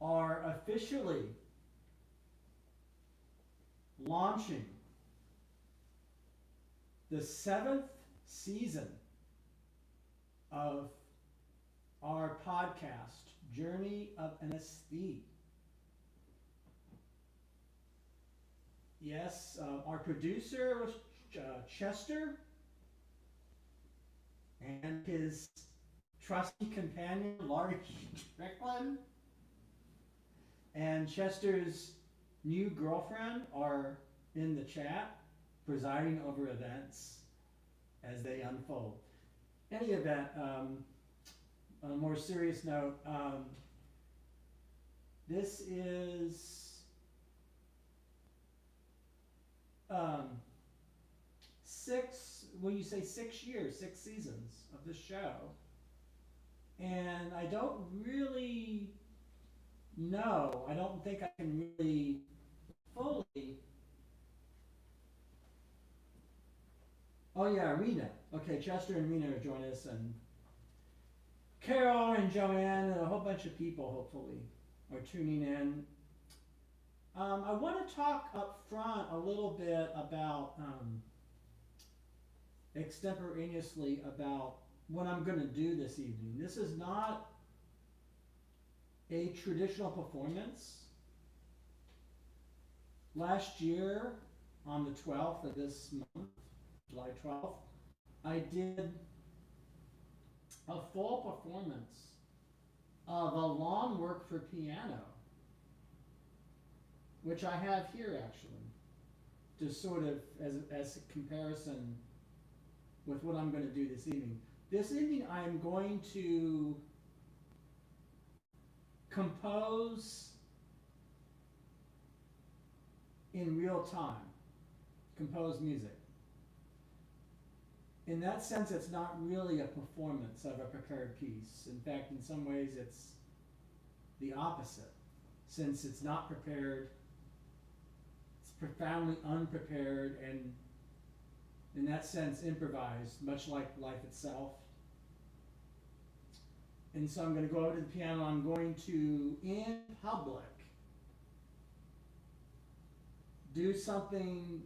are officially launching the 7th season of our podcast, Journey of an Aesthete. Yes, our producer was Chester, and his trusty companion, Laurie Strickland, and Chester's new girlfriend are in the chat, presiding over events as they unfold. Any event, on a more serious note, this is when you say 6 years, 6 seasons of this show. And I don't really know, I don't think I can really fully. Oh yeah, Rena. Okay, Chester and Rena are joining us, and Carol and Joanne and a whole bunch of people hopefully are tuning in. I want to talk up front a little bit about, extemporaneously about what I'm going to do this evening. This is not a traditional performance. Last year, on the 12th of this month, July 12th, I did a full performance of a long work for piano, which I have here actually, to sort of as a comparison with what I'm going to do this evening. This evening I am going to compose in real time, compose music. In that sense, it's not really a performance of a prepared piece. In fact, in some ways it's the opposite. Since it's not prepared, it's profoundly unprepared and in that sense improvised, much like life itself. And so I'm going to go over to the piano. I'm going to, in public, do something,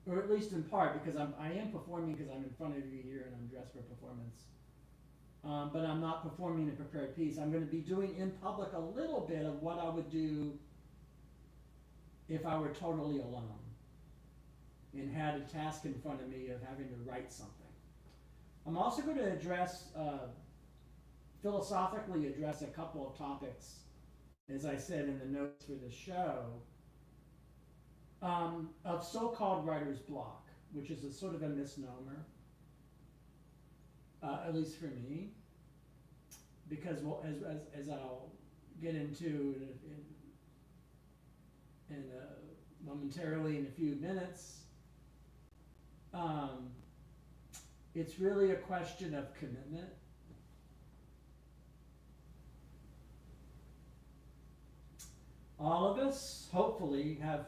or at least in part, because I am performing because I'm in front of you here and I'm dressed for performance. But I'm not performing a prepared piece. I'm going to be doing in public a little bit of what I would do if I were totally alone and had a task in front of me of having to write something. I'm also going to address, philosophically address a couple of topics, as I said in the notes for the show, of so-called writer's block, which is a sort of a misnomer, at least for me, because well, as I'll get into momentarily in a few minutes, it's really a question of commitment. All of us, hopefully, have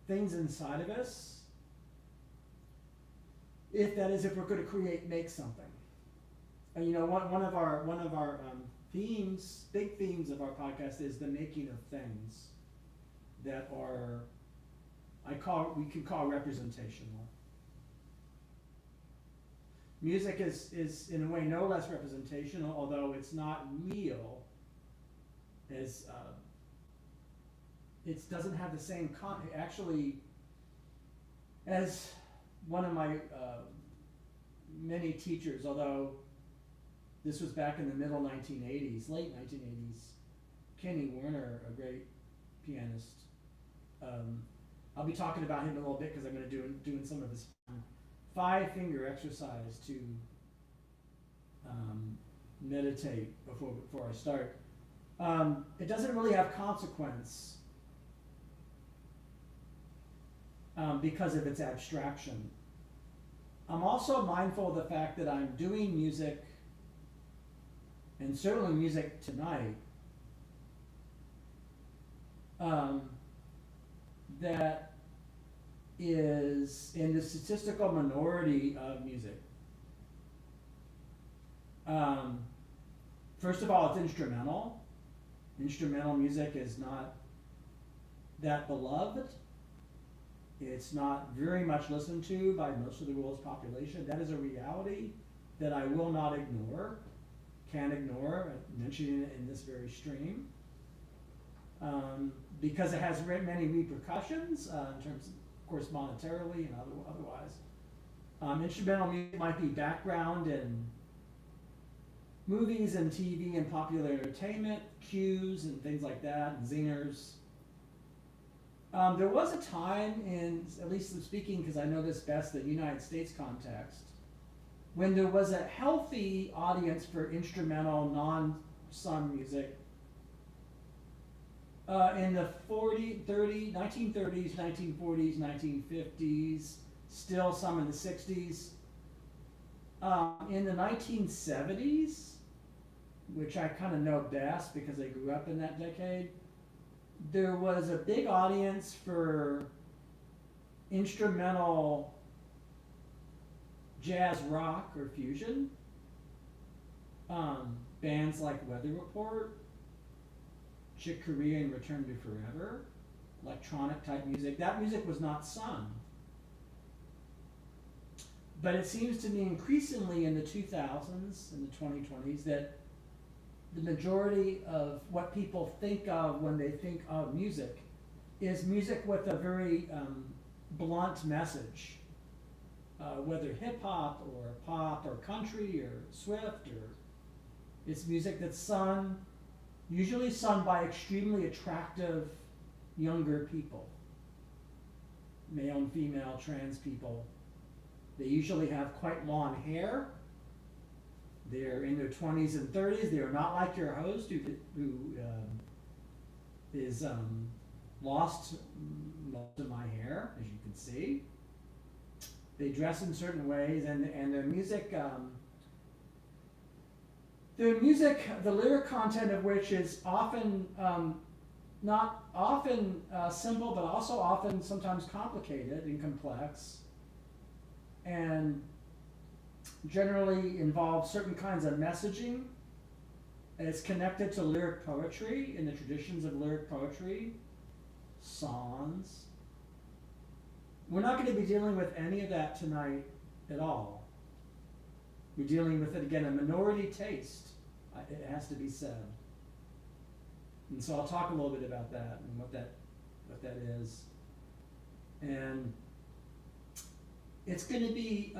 things inside of us, if we're going to make something. And you know, one of our themes, big themes of our podcast is the making of things that are, we can call representational. Music is in a way no less representational, although it's not real as, it doesn't have the same actually, as one of my many teachers, although this was back in the middle 1980s, late 1980s, Kenny Werner, a great pianist. I'll be talking about him a little bit because I'm going to doing some of his 5-finger exercise to meditate before I start. It doesn't really have consequence because of its abstraction. I'm also mindful of the fact that I'm doing music, and certainly music tonight, that is in the statistical minority of music. First of all, it's instrumental, instrumental music is not that beloved. It's not very much listened to by most of the world's population. That is a reality that I will not ignore, can't ignore, mentioning it in this very stream. Because it has many repercussions in terms of course, monetarily and otherwise. Instrumental music might be background in movies and TV and popular entertainment, cues and things like that, and zingers. There was a time in, at least speaking, because I know this best, the United States context, when there was a healthy audience for instrumental, non-sung music in the 1930s, 1940s, 1950s, still some in the 60s. In the 1970s, which I kind of know best because I grew up in that decade, there was a big audience for instrumental jazz rock or fusion. Bands like Weather Report, Chick Corea and Return to Forever, electronic type music. That music was not sung. But it seems to me increasingly in the 2000s and the 2020s that the majority of what people think of when they think of music is music with a very blunt message. Whether hip hop or pop or country or Swift, or it's music that's sung, usually sung by extremely attractive younger people, male and female, trans people. They usually have quite long hair. They're in their 20s and 30s. They are not like your host who is lost most of my hair, as you can see. They dress in certain ways, and their music, the lyric content of which is often not often simple, but also often sometimes complicated and complex, and generally involves certain kinds of messaging. And it's connected to lyric poetry in the traditions of lyric poetry, songs. We're not going to be dealing with any of that tonight at all. We're dealing with, it again, a minority taste, it has to be said. And so I'll talk a little bit about that and what that is. And it's going to be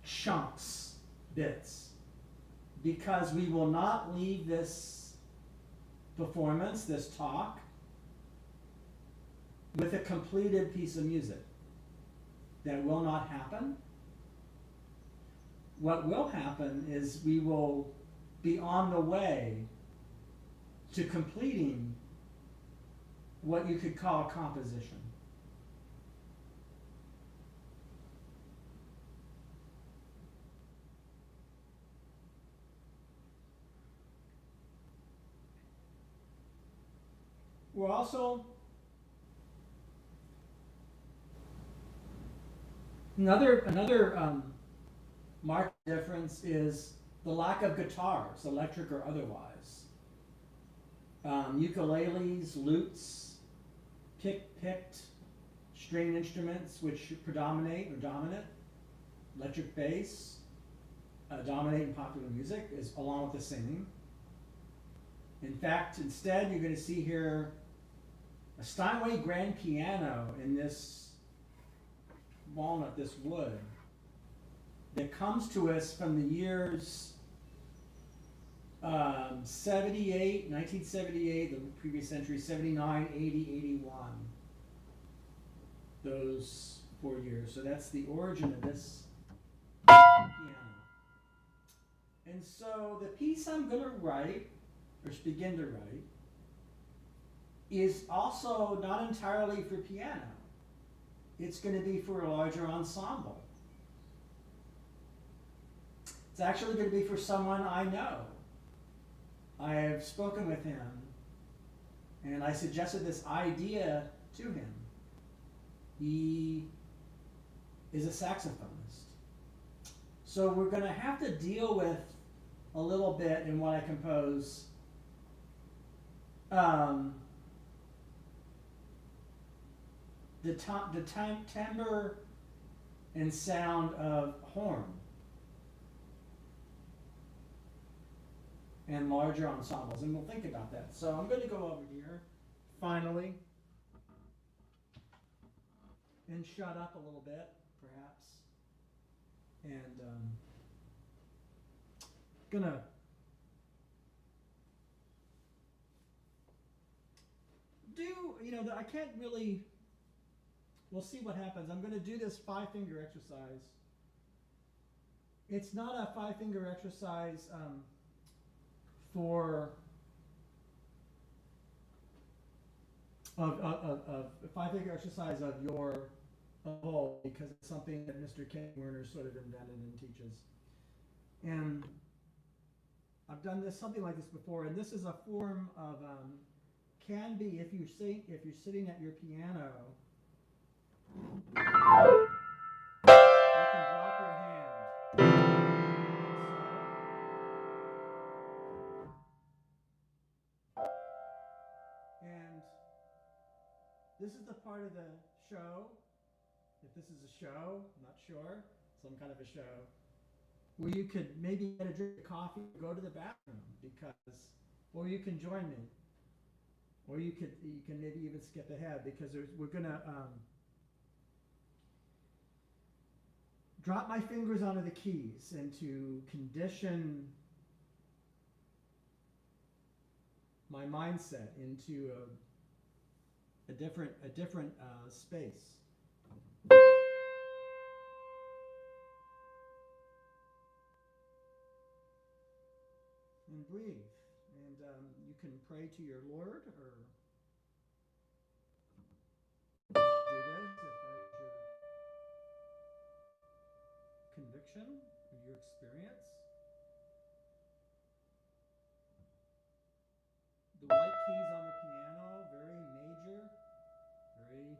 chunks, bits, because we will not leave this performance, this talk, with a completed piece of music. That will not happen. What will happen is we will be on the way to completing what you could call a composition. We're also another marked difference is the lack of guitars, electric or otherwise. Ukuleles, lutes, picked string instruments which predominate or dominant, electric bass, dominate in popular music, is along with the singing. In fact, instead, you're going to see here a Steinway grand piano in this walnut, this wood, that comes to us from the years 1978, the previous century, 79, 80, 81. Those 4 years. So that's the origin of this piano. And so the piece I'm going to write, or begin to write, is also not entirely for piano. It's going to be for a larger ensemble. It's actually going to be for someone I know. I have spoken with him, and I suggested this idea to him. He is a saxophonist. So we're going to have to deal with a little bit in what I compose um, the timbre and sound of horn and larger ensembles, and we'll think about that. So I'm going to go over here, finally, and shut up a little bit, perhaps, and gonna do, I can't really, we'll see what happens. I'm gonna do this 5-finger exercise. It's not a 5-finger exercise for of a 5-finger exercise of your whole, because it's something that Mr. Ken Werner sort of invented and teaches. And I've done something like this before, and this is a form of can be if you're sitting at your piano. You can drop your hand. And this is the part of the show, if this is a show, I'm not sure, some kind of a show, where you could maybe get a drink of coffee, go to the bathroom, or you can join me, or you can maybe even skip ahead, because we're gonna drop my fingers onto the keys and to condition my mindset into a different space. And breathe. And you can pray to your Lord, or do this if that's your conviction or your experience. The white keys on the piano, very major, very,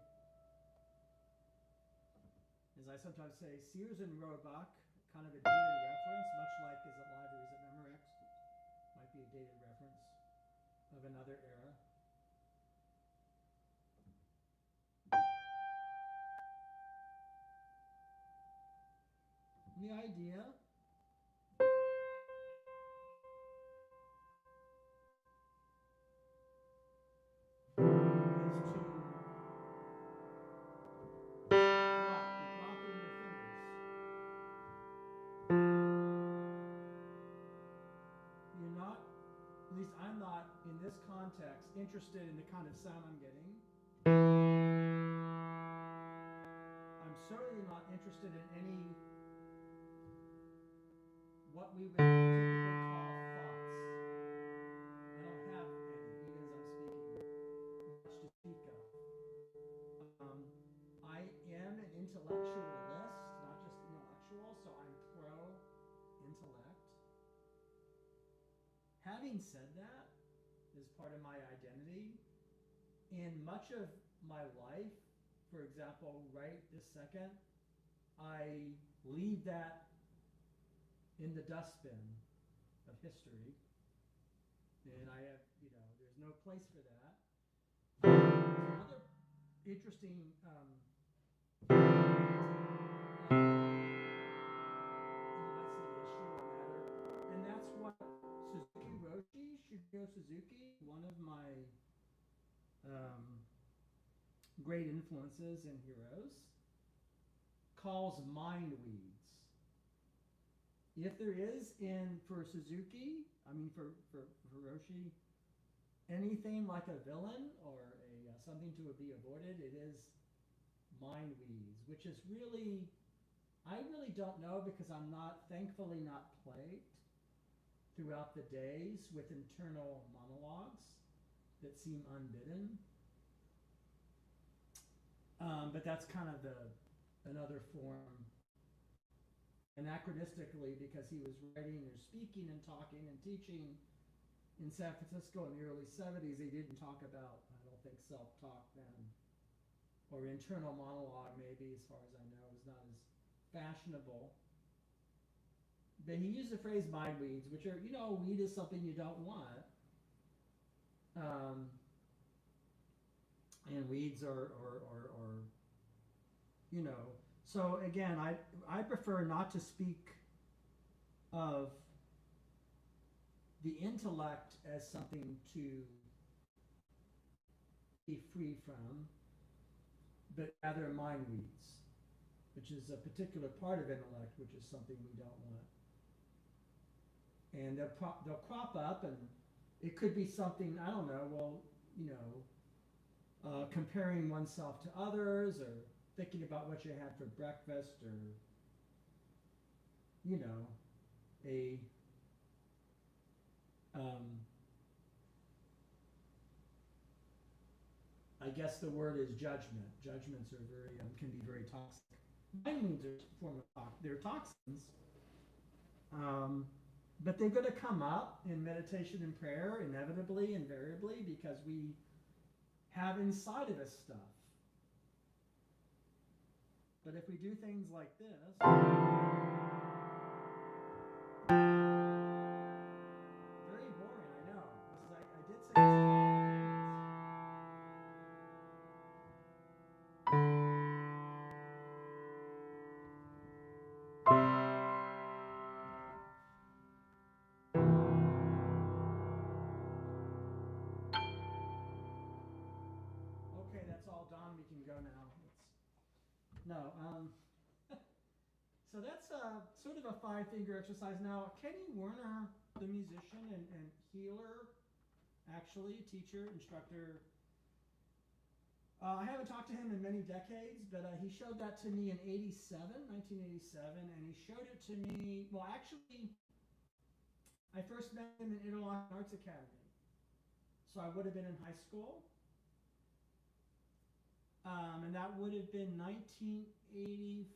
as I sometimes say, Sears and Roebuck, kind of a dated reference, much like Is It Live or Is It Memorex? Might be a dated reference of another era. And the idea is to dropping your fingers. You're not, at least I'm not, in this context, interested in the kind of sound I'm getting. I'm certainly not interested in any, what we would typically call thoughts. I don't have any, even as I'm speaking, much to speak of. I am an intellectualist, not just intellectual, so I'm pro-intellect. Having said that, is part of my identity. In much of my life, for example, right this second, I leave that in the dustbin of history, and I have, there's no place for that. There's another interesting you might say issue or matter, and that's what Shigeo Suzuki, one of my great influences and heroes, calls mind weeds. If there is for Suzuki, for Hiroshi, anything like a villain or something to be avoided, it is mind weeds, which is really, I really don't know, because I'm thankfully not plagued throughout the days with internal monologues that seem unbidden. But that's kind of another form, anachronistically, because he was writing or speaking and talking and teaching in San Francisco in the early 70s. He didn't talk about, I don't think, self-talk then, or internal monologue, maybe, as far as I know, is not as fashionable. But he used the phrase mind weeds, which are, weed is something you don't want. And weeds or so again, I prefer not to speak of the intellect as something to be free from, but rather mind weeds, which is a particular part of intellect, which is something we don't want. And they'll crop up, and it could be something, I don't know, comparing oneself to others, or thinking about what you had for breakfast, or a I guess the word is judgment. Judgments are can be very toxic. Mind means are a form of they're toxins, but they're going to come up in meditation and prayer inevitably, invariably, because we have inside of us stuff. But if we do things like this, very boring, I know. I did say this is okay, that's all done. We can go now. So that's sort of a 5-finger exercise. Now, Kenny Werner, the musician and healer, actually, teacher, instructor, I haven't talked to him in many decades, but he showed that to me in 1987, and he showed it to me, well, actually, I first met him in Interlochen Arts Academy. So I would have been in high school. And that would have been 1985.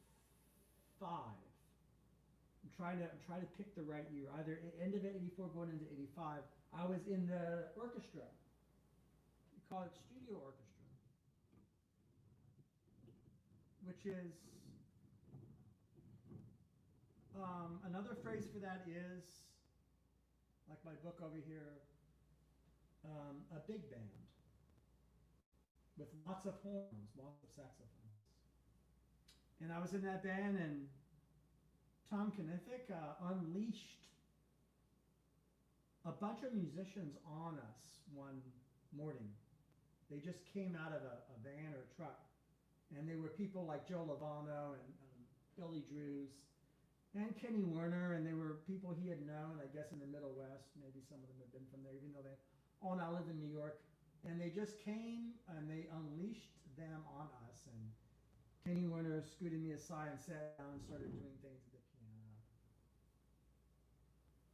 I'm trying to pick the right year, either end of 84 going into 85. I was in the orchestra. We call it studio orchestra, which is another phrase for that is, like my book over here, a big band with lots of horns, lots of saxophones. And I was in that band, and Tom Knifick unleashed a bunch of musicians on us one morning. They just came out of a van or a truck, and they were people like Joe Lovano and Billy Drews and Kenny Werner, and they were people he had known, I guess, in the Middle West. Maybe some of them had been from there, even though they all now live in New York. And they just came and they unleashed them on us. And Kenny Werner scooted me aside and sat down and started doing things at the piano.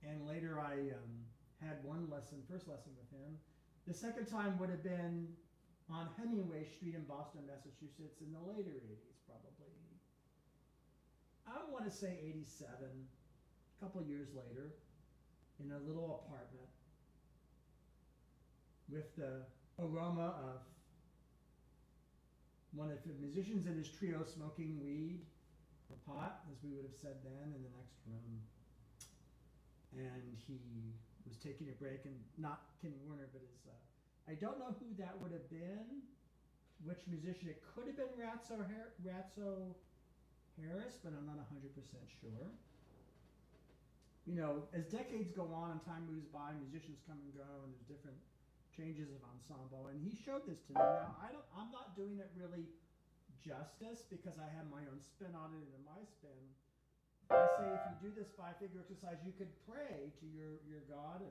And later I had first lesson with him. The second time would have been on Hemingway Street in Boston, Massachusetts in the later 80s, probably. I want to say 87, a couple years later, in a little apartment with the aroma of one of the musicians in his trio smoking weed or pot, as we would have said then, in the next room. And he was taking a break, and not Kenny Werner, but his, I don't know who that would have been, which musician. It could have been Ratso Harris, but I'm not 100% sure. As decades go on and time moves by, musicians come and go, and there's different changes of ensemble, and he showed this to me. Now, I'm not doing it really justice because I have my own spin on it, and in my spin, I say if you do this 5-figure exercise, you could pray to your God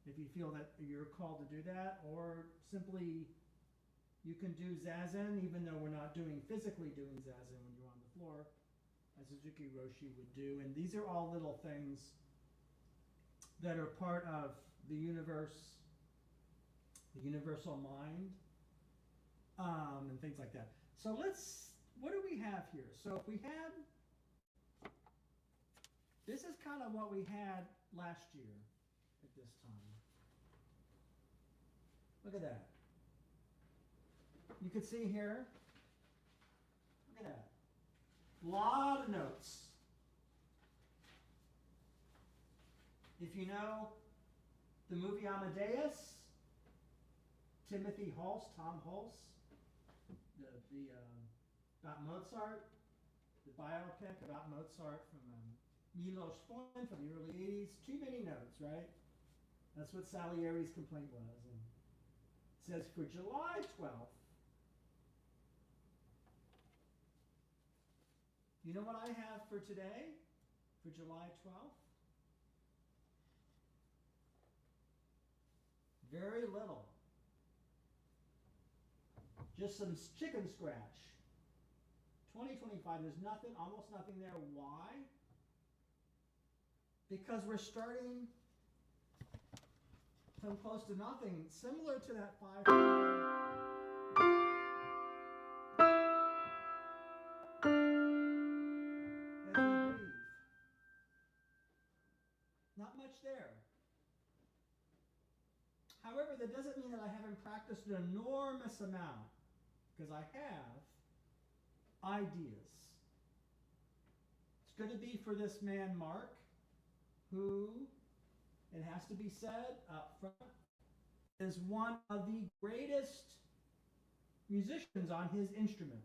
if you feel that you're called to do that, or simply you can do zazen, even though we're not physically doing zazen when you're on the floor, as Suzuki Roshi would do. And these are all little things that are part of the universe, the universal mind, and things like that. So what do we have here? So if we had, this is kind of what we had last year at this time. Look at that. You can see here, look at that. A lot of notes. If you know the movie Amadeus, Timothy Hulse, Tom Hulse, about Mozart, the biopic about Mozart from Milos Forman from the early 80s. Too many notes, right? That's what Salieri's complaint was. And it says for July 12th, you know what I have for today? For July 12th? Very little. Just some chicken scratch. 2025, there's nothing, almost nothing there. Why? Because we're starting from close to nothing, similar to that 5. As we breathe. Not much there. However, that doesn't mean that I haven't practiced an enormous amount, because I have ideas. It's going to be for this man, Mark, who, it has to be said up front, is one of the greatest musicians on his instrument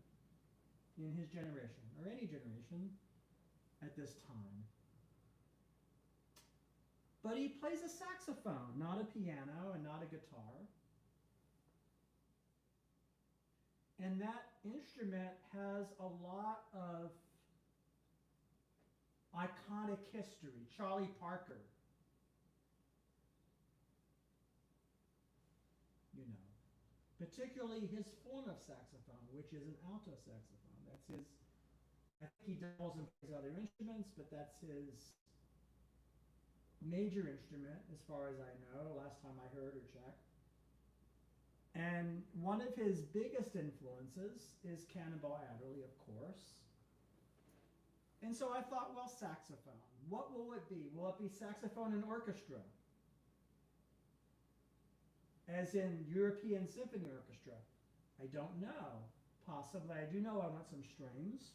in his generation, or any generation at this time. But he plays a saxophone, not a piano and not a guitar. And that instrument has a lot of iconic history. Charlie Parker, you know, particularly his form of saxophone, which is an alto saxophone. That's his, I think he doubles and plays other instruments, but that's his major instrument, as far as I know, last time I heard or checked. And one of his biggest influences is Cannonball Adderley, of course. And so I thought, well, saxophone. What will it be? Will it be saxophone and orchestra? As in European Symphony Orchestra? I don't know. Possibly. I do know I want some strings.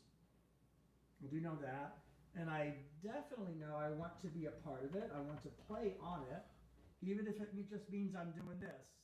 I do know that. And I definitely know I want to be a part of it. I want to play on it, even if it just means I'm doing this.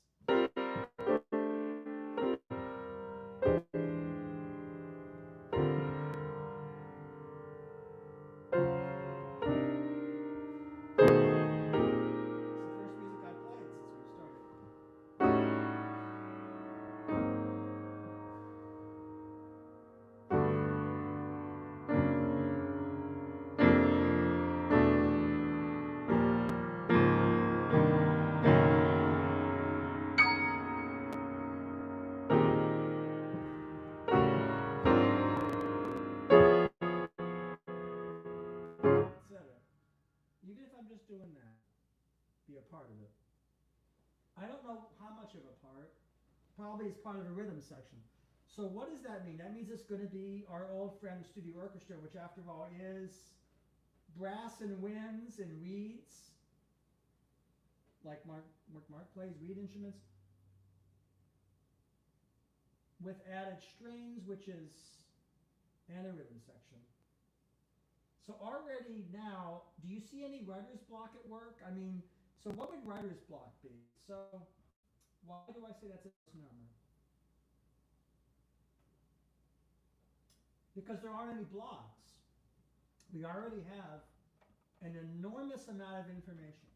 Even if I'm just doing that, be a part of it. I don't know how much of a part. Probably as part of a rhythm section. So what does that mean? That means it's going to be our old friend Studio Orchestra, which after all is brass and winds and reeds, like Mark plays reed instruments, with added strings, which is, and a rhythm section. So already now, do you see any writer's block at work? I mean, so what would writer's block be? So why do I say that's a misnomer? Because there aren't any blocks. We already have an enormous amount of information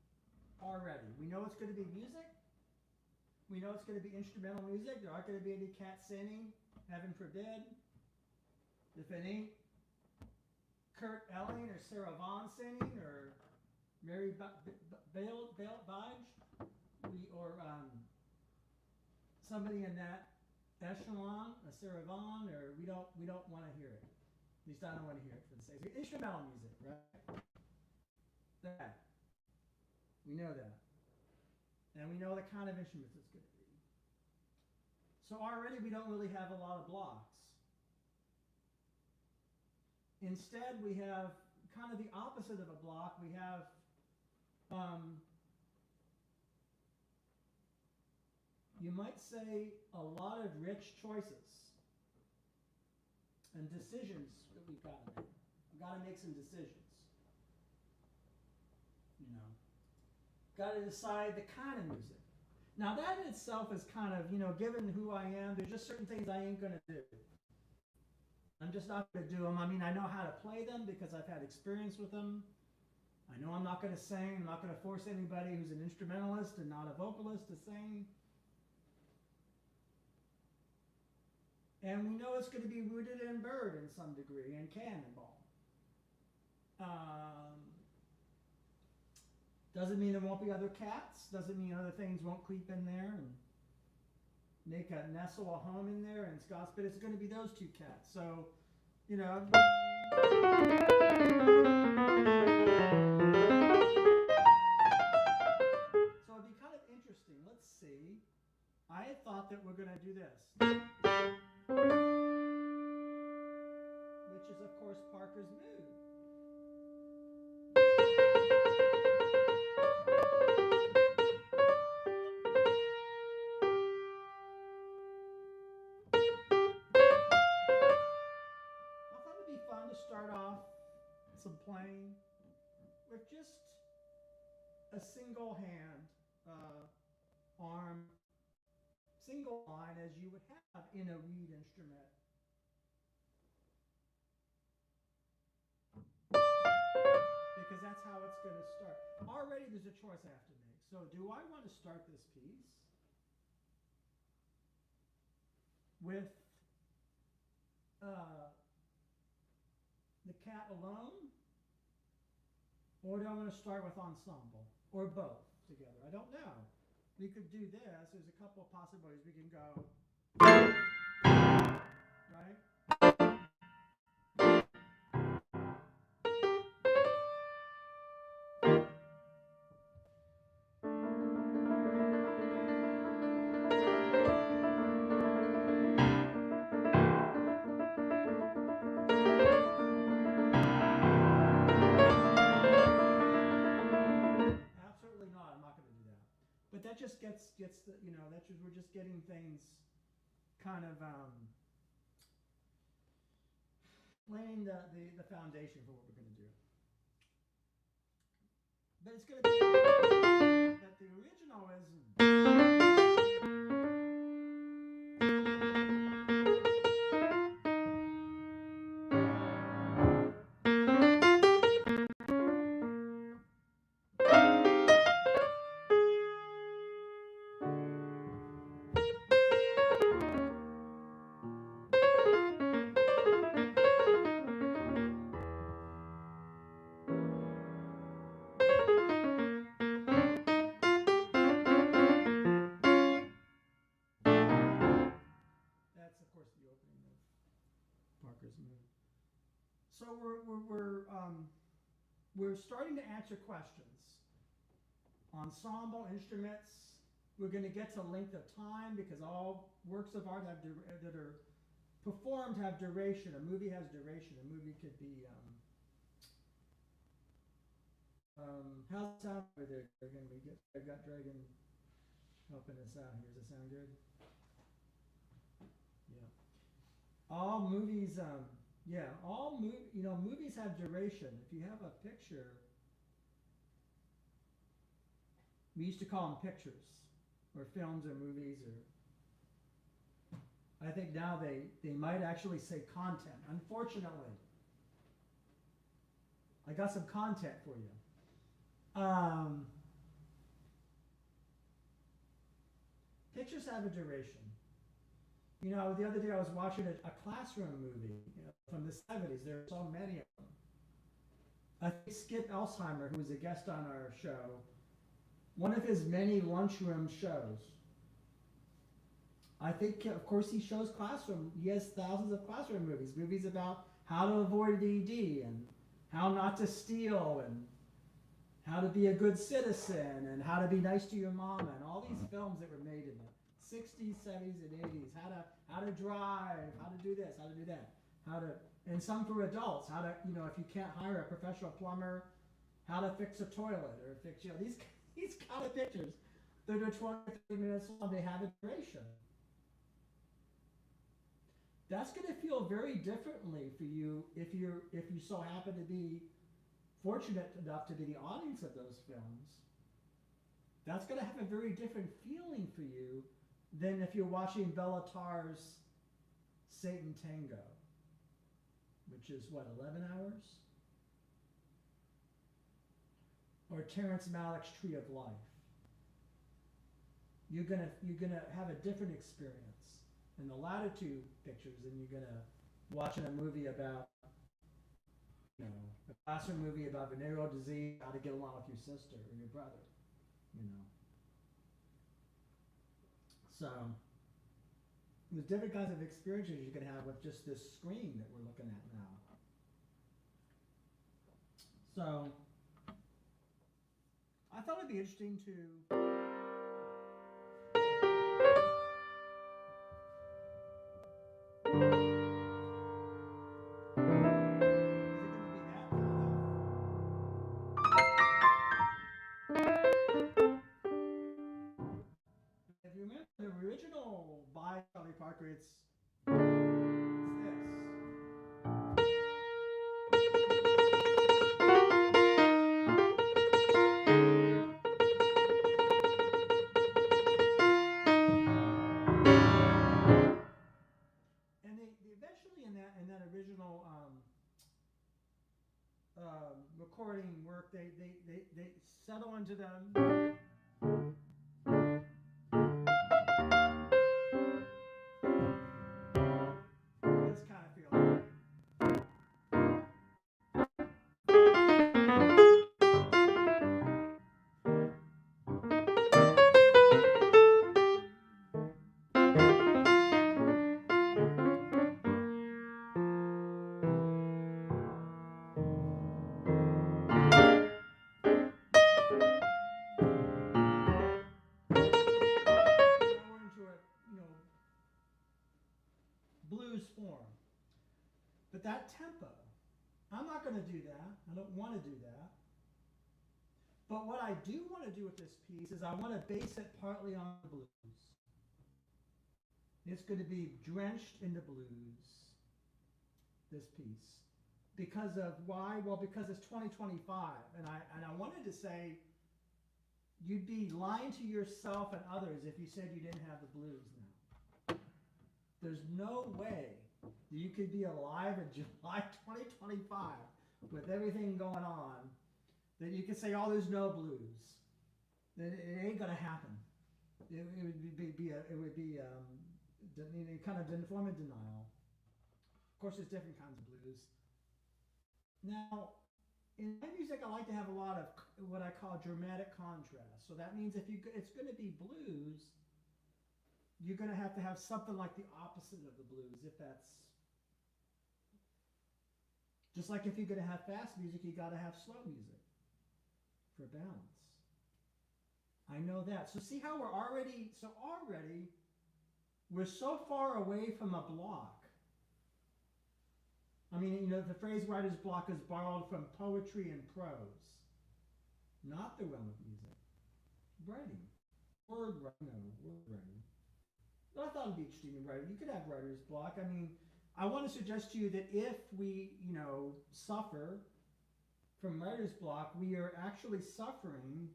already. We know it's going to be music. We know it's going to be instrumental music. There aren't going to be any cats singing, heaven forbid. If it ain't Kurt Elling or Sarah Vaughan singing, or Mary Blige, or somebody in that echelon, a Sarah Vaughan, or we don't want to hear it. At least I don't want to hear it for the sake of instrumental music, right? That we know that, and we know the kind of instruments it's going to be. So already we don't really have a lot of blocks. Instead, we have kind of the opposite of a block. We have you might say a lot of rich choices and decisions that we've got to make. We've got to make some decisions. You know, got to decide the kind of music. Now that in itself is kind of, given who I am, there's just certain things I ain't gonna do. I'm just not gonna do them. I mean, I know how to play them because I've had experience with them. I know I'm not gonna sing. I'm not gonna force anybody who's an instrumentalist and not a vocalist to sing. And we know it's going to be rooted in bird in some degree, and cannonball. Doesn't mean there won't be other cats. Doesn't mean other things won't creep in there and nestle a home in there in Scots, but it's going to be those two cats. So, So it'd be kind of interesting. Let's see. I thought that we're going to do this, which is, of course, Parker's mood. I thought it'd be fun to start off some playing with just a single hand, arm, single line as you would have in a reed instrument. Because that's how it's going to start. Already there's a choice I have to make. So do I want to start this piece with the cat alone? Or do I want to start with ensemble? Or both together? I don't know. We could do this. There's a couple of possibilities. We can go, right? Absolutely not. I'm not going to do that. But that just gets the, that's just, we're just getting things kind of laying the foundation for what we're going to do. But it's going to be that the original is. That's, of course, the opening of Parker's mood. So we're starting to answer questions. Ensemble, instruments. We're going to get to length of time because all works of art that are performed have duration. A movie has duration. A movie could be. How's it sound over there, Dragon? I've got Dragon helping us out here. Does it sound good? Yeah. All movies, movies have duration. If you have a picture, we used to call them pictures, or films, or movies, or I think now they might actually say content. Unfortunately, I got some content for you. Pictures have a duration. The other day I was watching a classroom movie from the 70s. There are so many of them. I think Skip Elsheimer, who was a guest on our show, one of his many lunchroom shows, I think, of course, he shows classroom. He has thousands of classroom movies about how to avoid ED and how not to steal and how to be a good citizen and how to be nice to your mama and all these films that were made in the 60s, 70s, and 80s. How to drive, how to do this, how to do that, and some for adults. How to, if you can't hire a professional plumber, how to fix a toilet or fix, these kind of pictures. They're 20, 30 minutes long. They have a duration. That's going to feel very differently for you if you so happen to be fortunate enough to be the audience of those films that's going to have a very different feeling for you than if you're watching Bella Tarr's Satan Tango, which is what, 11 hours? Or Terrence Malick's Tree of Life. You're gonna have a different experience in the latter two pictures than you're gonna watching a movie about, you know, a classroom movie about venereal disease, how to get along with your sister or your brother, you know. So there's different kinds of experiences you can have with just this screen that we're looking at now. So I thought it'd be interesting to if you remember the original by Charlie Parker, it's this. And they eventually in that original recording work, they settle into them. This kind of feeling. Blues form. But that tempo, I'm not going to do that. I don't want to do that. But what I do want to do with this piece is I want to base it partly on the blues. It's going to be drenched in the blues, this piece. Because of why? Well, because it's 2025. And I wanted to say you'd be lying to yourself and others if you said you didn't have the blues now. There's no way you could be alive in July 2025 with everything going on that you could say, oh, there's no blues. It ain't gonna happen. It would be kind of a form of denial. Of course, there's different kinds of blues. Now, in my music, I like to have a lot of what I call dramatic contrast. So that means it's going to be blues, you're going to have something like the opposite of the blues, if that's just like if you're going to have fast music, you got to have slow music for balance. I know that. So see how already we're so far away from a block. I mean, you know, the phrase writer's block is borrowed from poetry and prose, not the realm of music. Writing. Word writing. But I thought it'd be interesting in writing. You could have writer's block. I mean, I want to suggest to you that if we, you know, suffer from writer's block, we are actually suffering.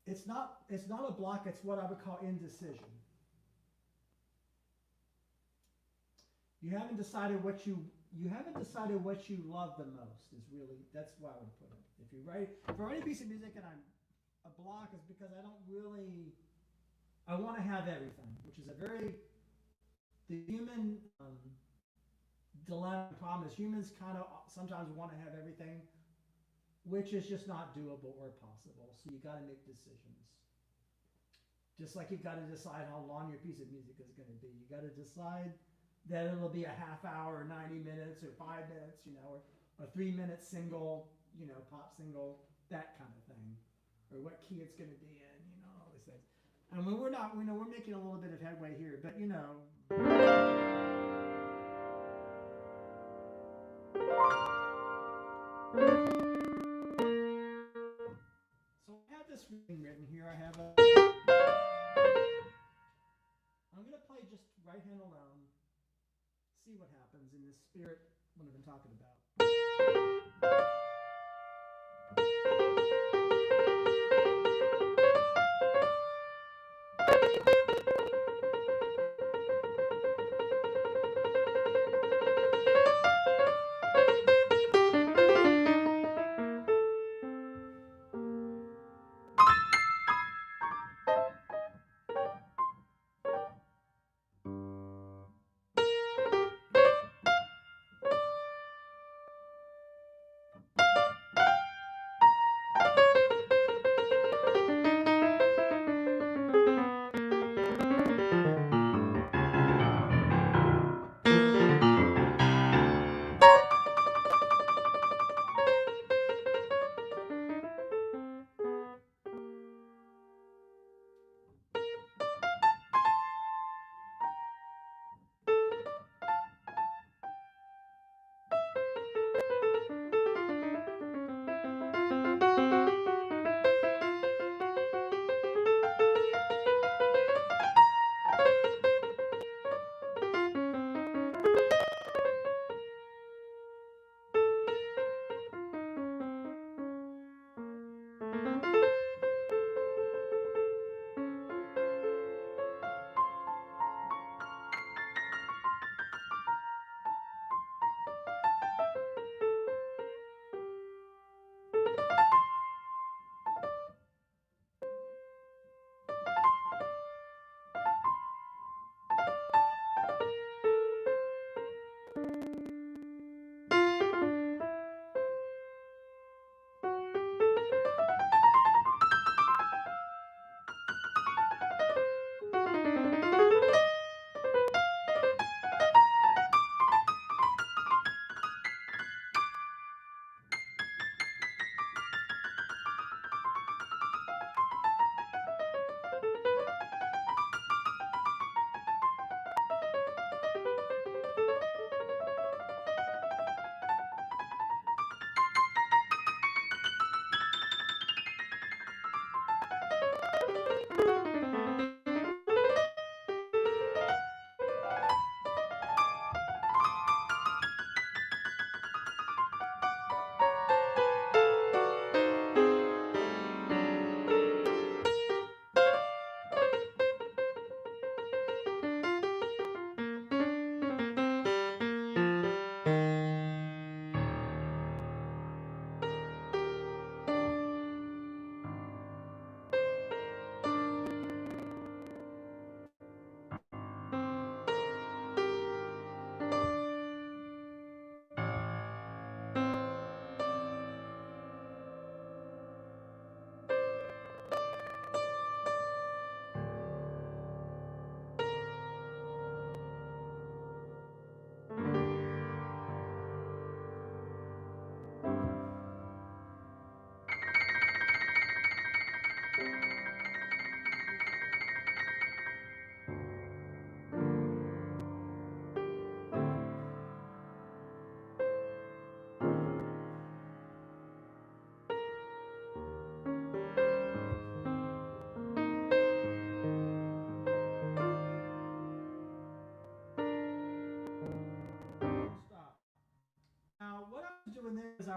It's not a block, it's what I would call indecision. You haven't decided what you love the most is really, that's why I would put it. If you write for any piece of music and I'm a block is because I want to have everything, which is the human dilemma problem is humans kind of sometimes want to have everything, which is just not doable or possible. So you got to make decisions. Just like you've got to decide how long your piece of music is going to be. You got to decide that it'll be a half hour, 90 minutes, or 5 minutes, you know, or a 3-minute single, you know, pop single, that kind of thing, or what key it's going to be in, you know, all these things. And when we're making a little bit of headway here, but you know. So I have this written here. I'm going to play just right hand alone. See what happens in this spirit, what I've been talking about.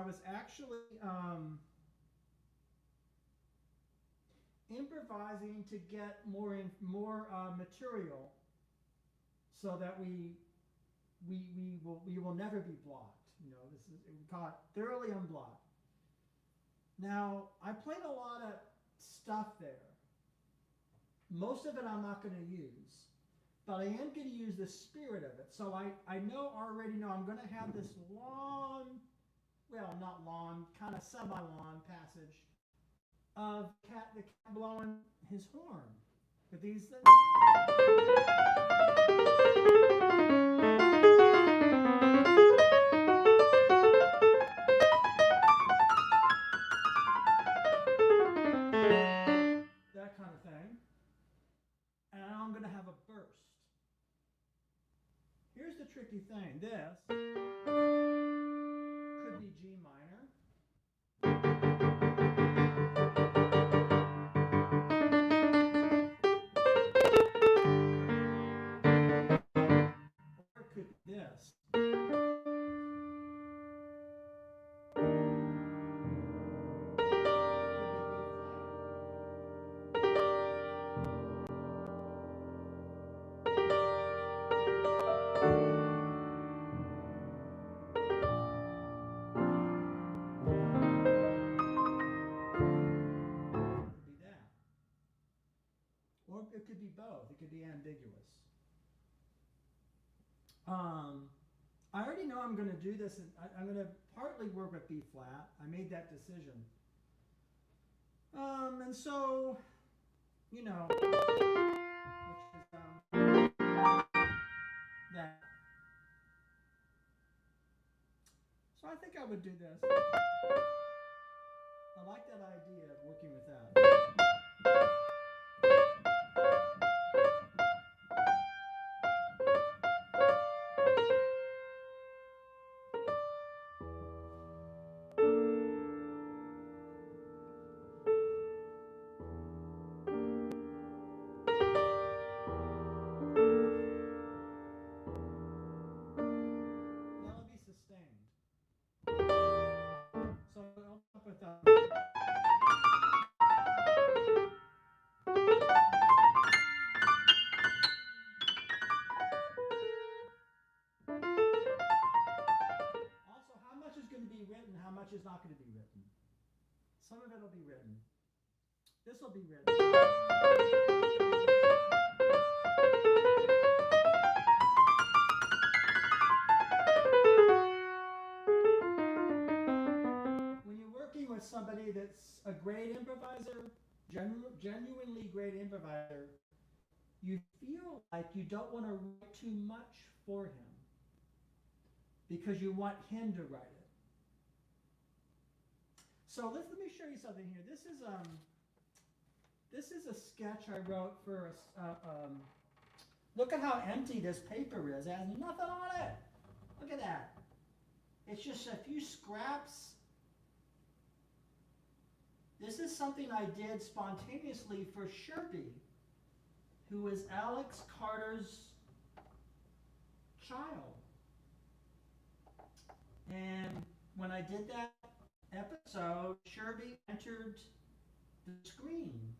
I was actually improvising to get more material so that we will never be blocked. You know, this is we call it thoroughly unblocked. Now, I played a lot of stuff there. Most of it I'm not going to use, but I am going to use the spirit of it. So I already know I'm going to have this long, well, not long, kind of semi-long passage of the cat blowing his horn with these things. That kind of thing. And I'm going to have a burst. Here's the tricky thing. This could be G minor. Or it could be this. Or it could be both. It could be ambiguous. I already know I'm going to do this, and I'm going to partly work with B flat. I made that decision. And so, you know, which is that. So I think I would do this. I like that idea of working with that. That'll be sustained. So I'll up with that. Also, how much is going to be written, how much is not going to be written? Some of it will be written. This will be written. When you're working with somebody that's a great improviser, genuinely great improviser, you feel like you don't want to write too much for him because you want him to write it. So let me show you something here. This is a sketch I wrote for look at how empty this paper is. It has nothing on it. Look at that. It's just a few scraps. This is something I did spontaneously for Sherby, who is Alex Carter's child. And when I did that episode, Sherby entered the screen,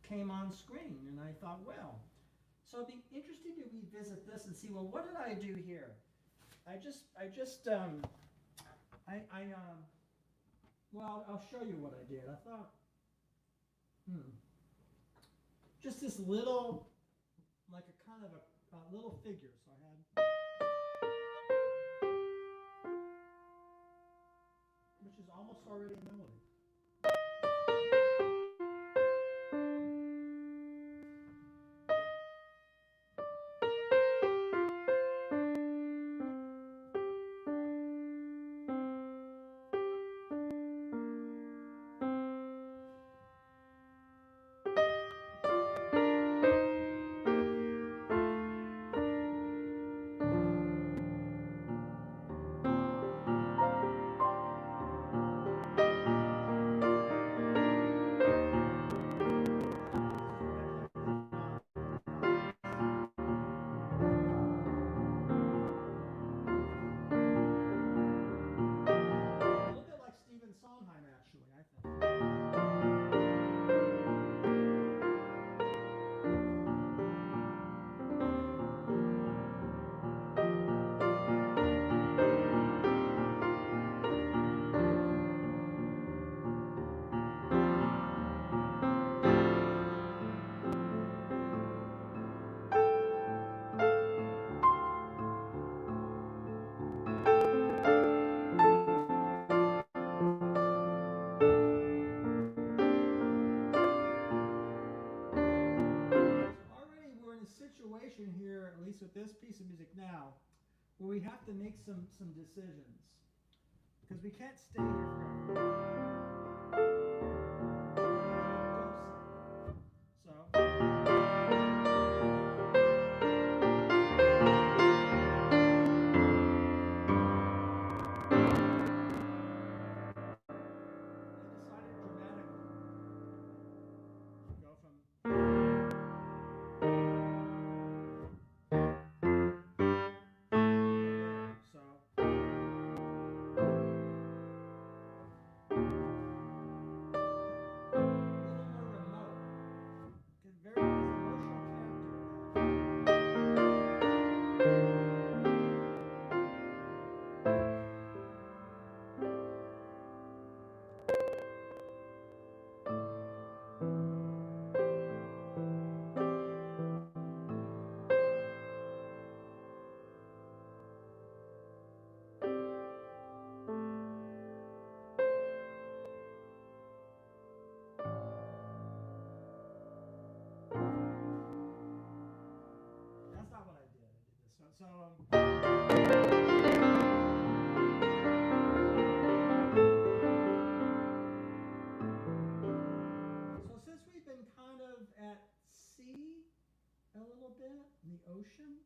came on screen, and I thought, well, so it'd be interesting to revisit this and see, well, what did I do here? Well, I'll show you what I did. I thought, just this little, like a kind of a little figure. So I had, which is almost already a melody. this piece of music now, where we have to make some decisions, because we can't stay here forever. So. That's not what I did. I did this. So since we've been kind of at sea a little bit, in the ocean,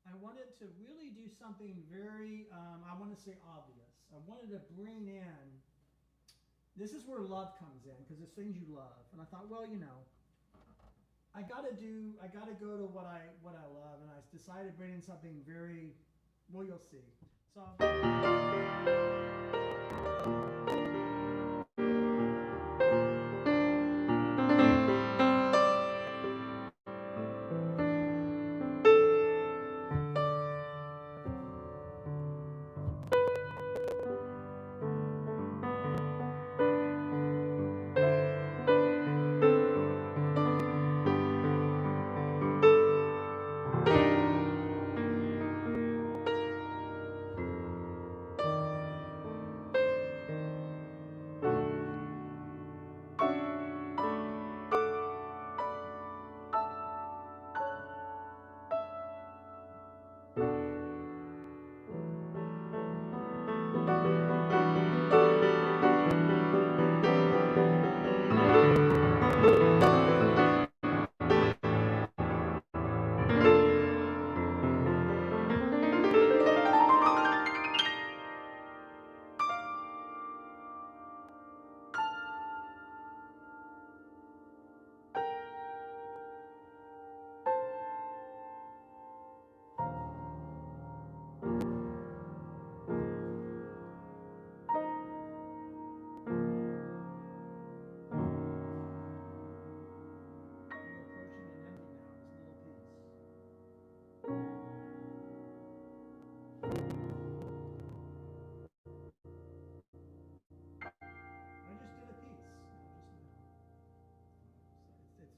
I wanted to really do something very, I want to say obvious. I wanted to bring in, this is where love comes in, because it's things you love. And I thought, well, you know, I gotta go to what I love, and I decided to bring in something very, well, you'll see. So.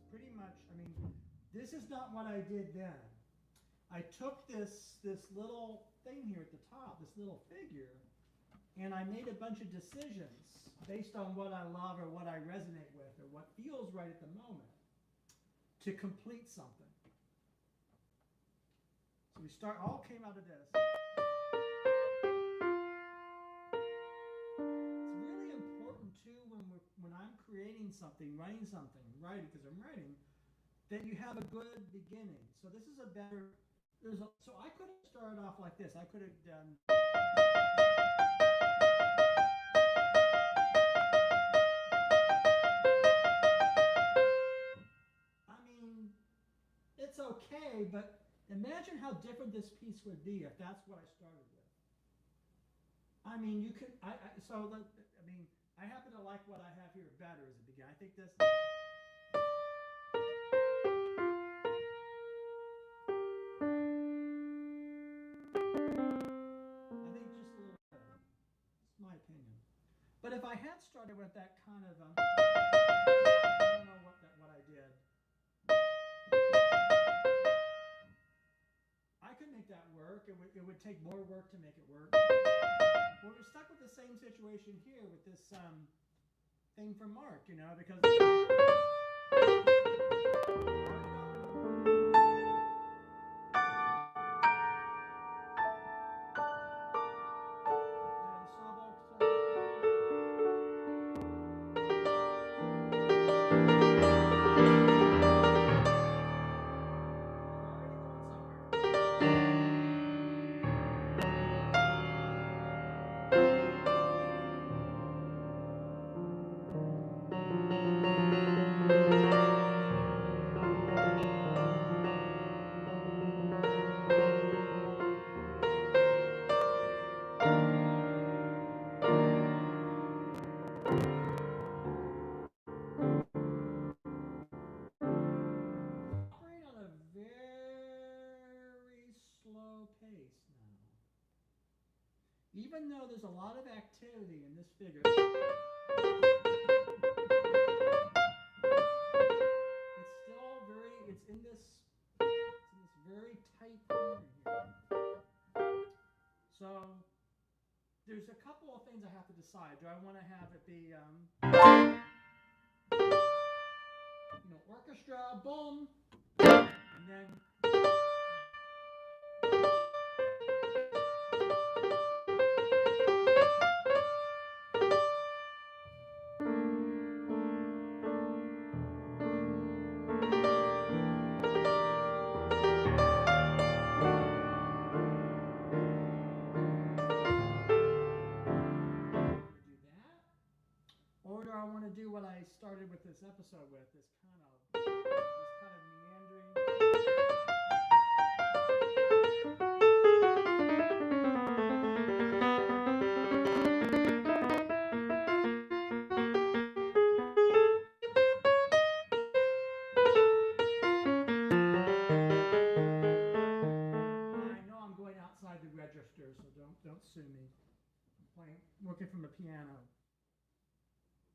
Pretty much, I mean, this is not what I did then. I took this little thing here at the top, this little figure, and I made a bunch of decisions based on what I love or what I resonate with or what feels right at the moment to complete something. So we start, all came out of this. It's really important too when I'm creating something, writing, because I'm writing, that you have a good beginning. So this is a better, so I could have started off like this. I could have done. I mean, it's okay, but imagine how different this piece would be if that's what I started with. I mean, you could, I happen to like what I have here better as a beginning. I think this. My opinion. But if I had started with that kind of, I don't know what I did. I could make that work. It would take more work to make it work. Well, we're stuck with the same situation here with this thing from Mark, you know, because. Even though there's a lot of activity in this figure, it's still it's in this very tight corner here. So there's a couple of things I have to decide. Do I want to have it be, orchestra, boom, and then or do I want to do what I started with this episode with, this kind of meandering. I know I'm going outside the register, so don't sue me. I'm working from a piano.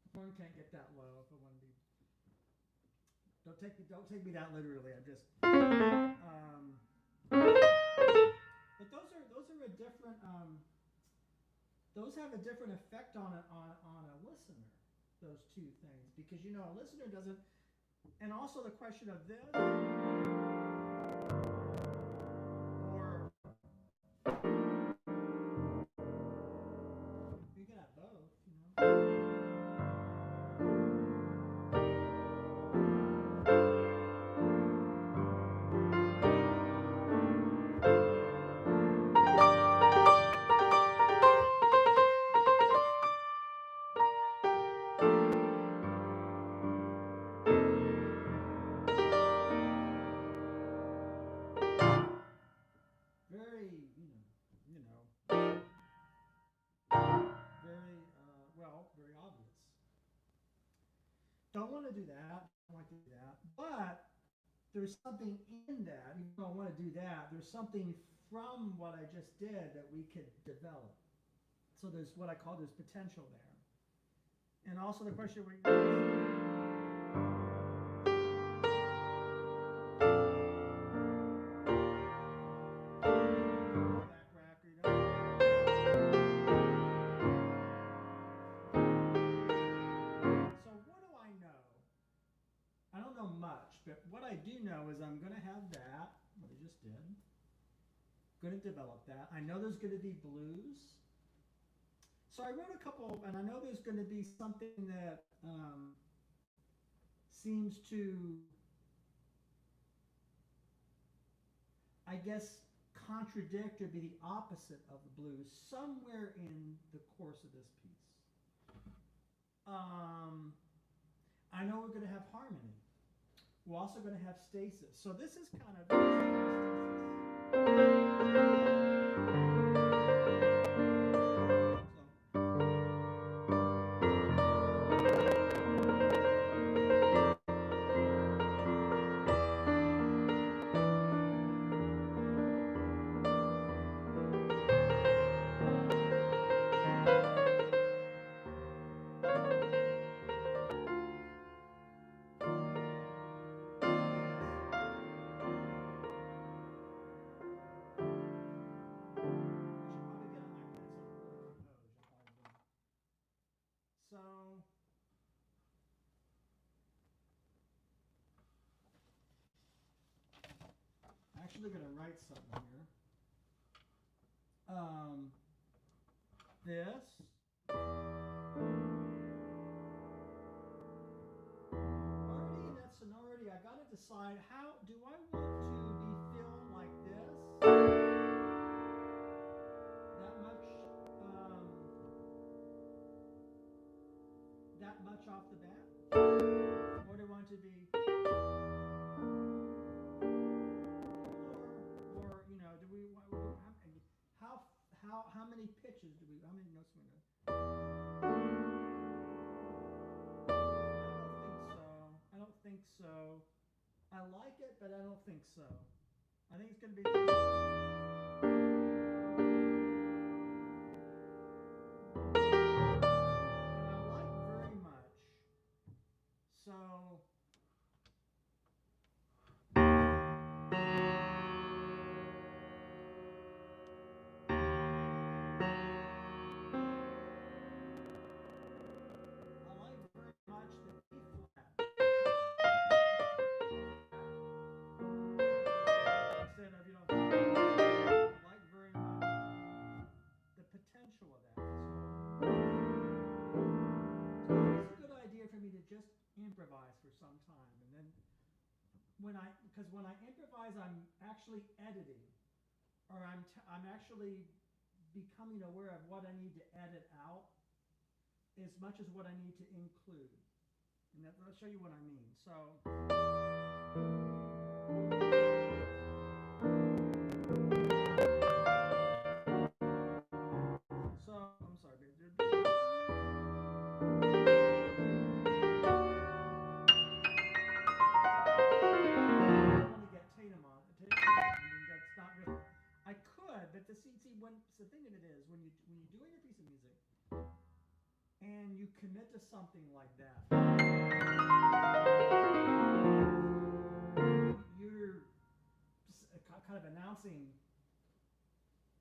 The horn can't get that low if I want to be. Don't take me that literally. I'm just. But those are a different. Those have a different effect on a listener. Those two things, because a listener doesn't. And also the question of this. Or. You can have both, Very, very, very obvious. Don't want to do that. Don't like to do that. But there's something in that. Even though I want to do that, there's something from what I just did that we could develop. So there's what I call there's potential there. And also the question we I don't know much, but what I do know is I'm going to have that, what I just did. Going to develop that. I know there's going to be blues. So I wrote a couple, and I know there's going to be something that seems to, I guess, contradict or be the opposite of the blues somewhere in the course of this piece. I know we're going to have harmony. We're also going to have stasis. So this is kind of actually going to write something here. This. Already in that sonority, I got to decide how do I want to be filmed like this? That much off the bat? Or do I want to be? Do we how many pitches do we? How many notes do we know? I don't think so. I like it, but I don't think so. I think it's going to be. because when I improvise, I'm actually editing, or I'm actually becoming aware of what I need to edit out as much as what I need to include. And I'll show you what I mean. So I'm sorry, babe. Tatum on. I mean, that's not really. I could, but the thing of it is, when you're doing a piece of music and you commit to something like that, you're kind of announcing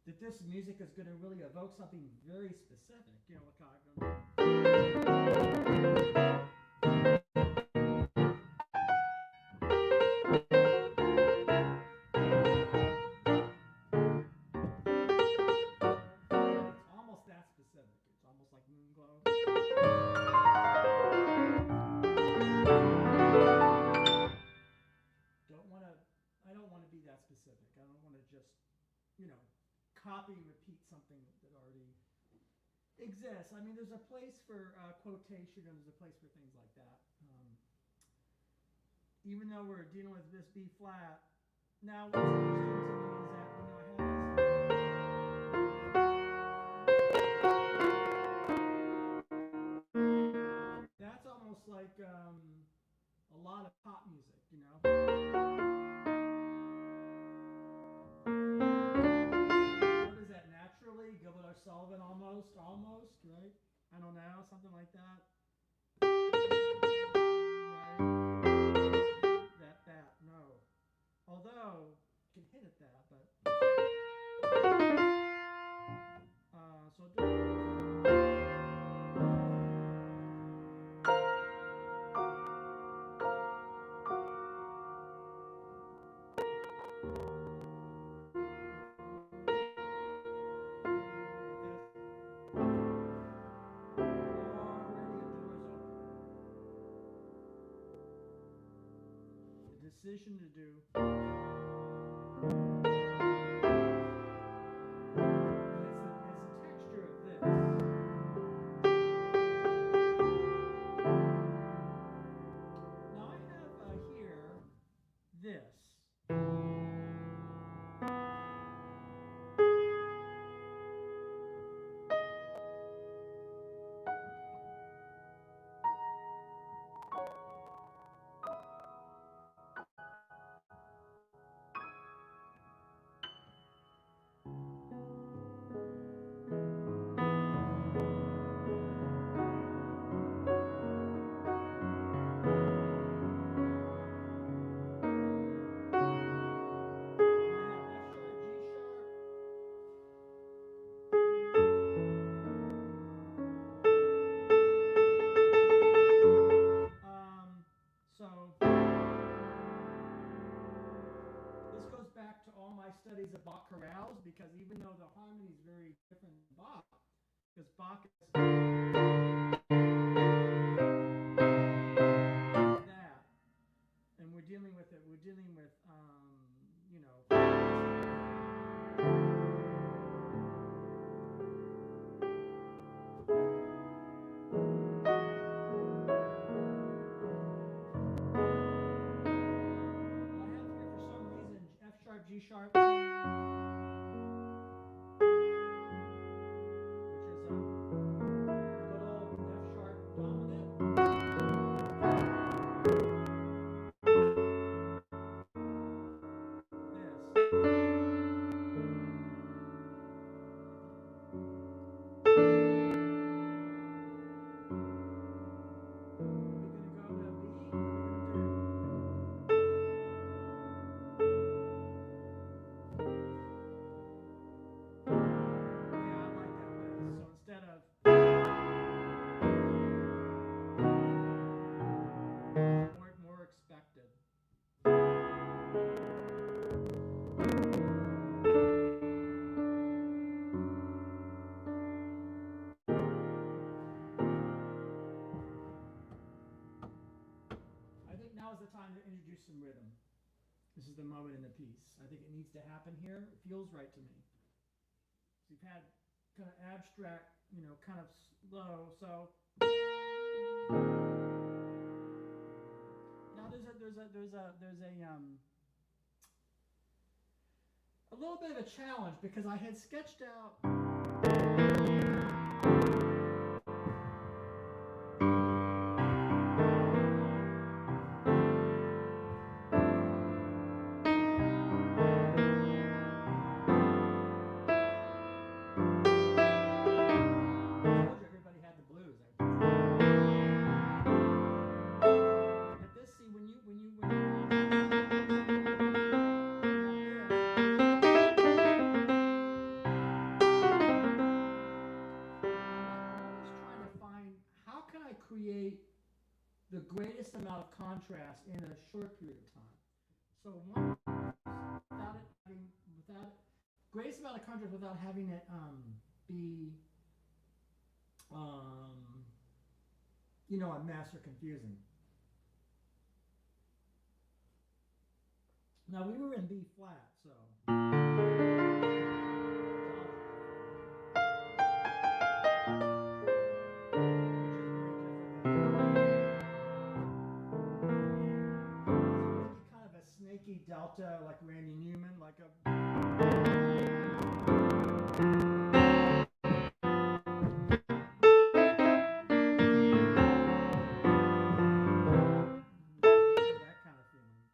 that this music is going to really evoke something very specific. You know, that specific. It's almost like moon glow. I don't want to be that specific. I don't want to just, copy and repeat something that already exists. I mean, there's a place for quotation and there's a place for things like that. Even though we're dealing with this B flat, now what's interesting to me is that, I have this. That's almost like a lot of pop music, What is that, naturally? Gilbert Sullivan almost, right? I don't know, something like that. Right? That, no. Although, you can hit at that, but... Decision to do. It's the texture of this. Now I have here this. This goes back to all my studies of Bach chorales, because even though the harmony is very different than Bach, because Bach is that, and we're dealing with F-sharp, G-sharp, which is a good old F-sharp dominant. This. We're going to go to B. Instead of more expected. I think now is the time to introduce some rhythm. This is the moment in the piece. I think it needs to happen here. It feels right to me. So you've had kind of abstract, kind of slow. So now there's a little bit of a challenge because I had sketched out. Create the greatest amount of contrast in a short period of time. So one, greatest amount of contrast without having it be a mess or confusing. Now we were in B flat, so. Snaky delta like Randy Newman, like a. That kind of feeling.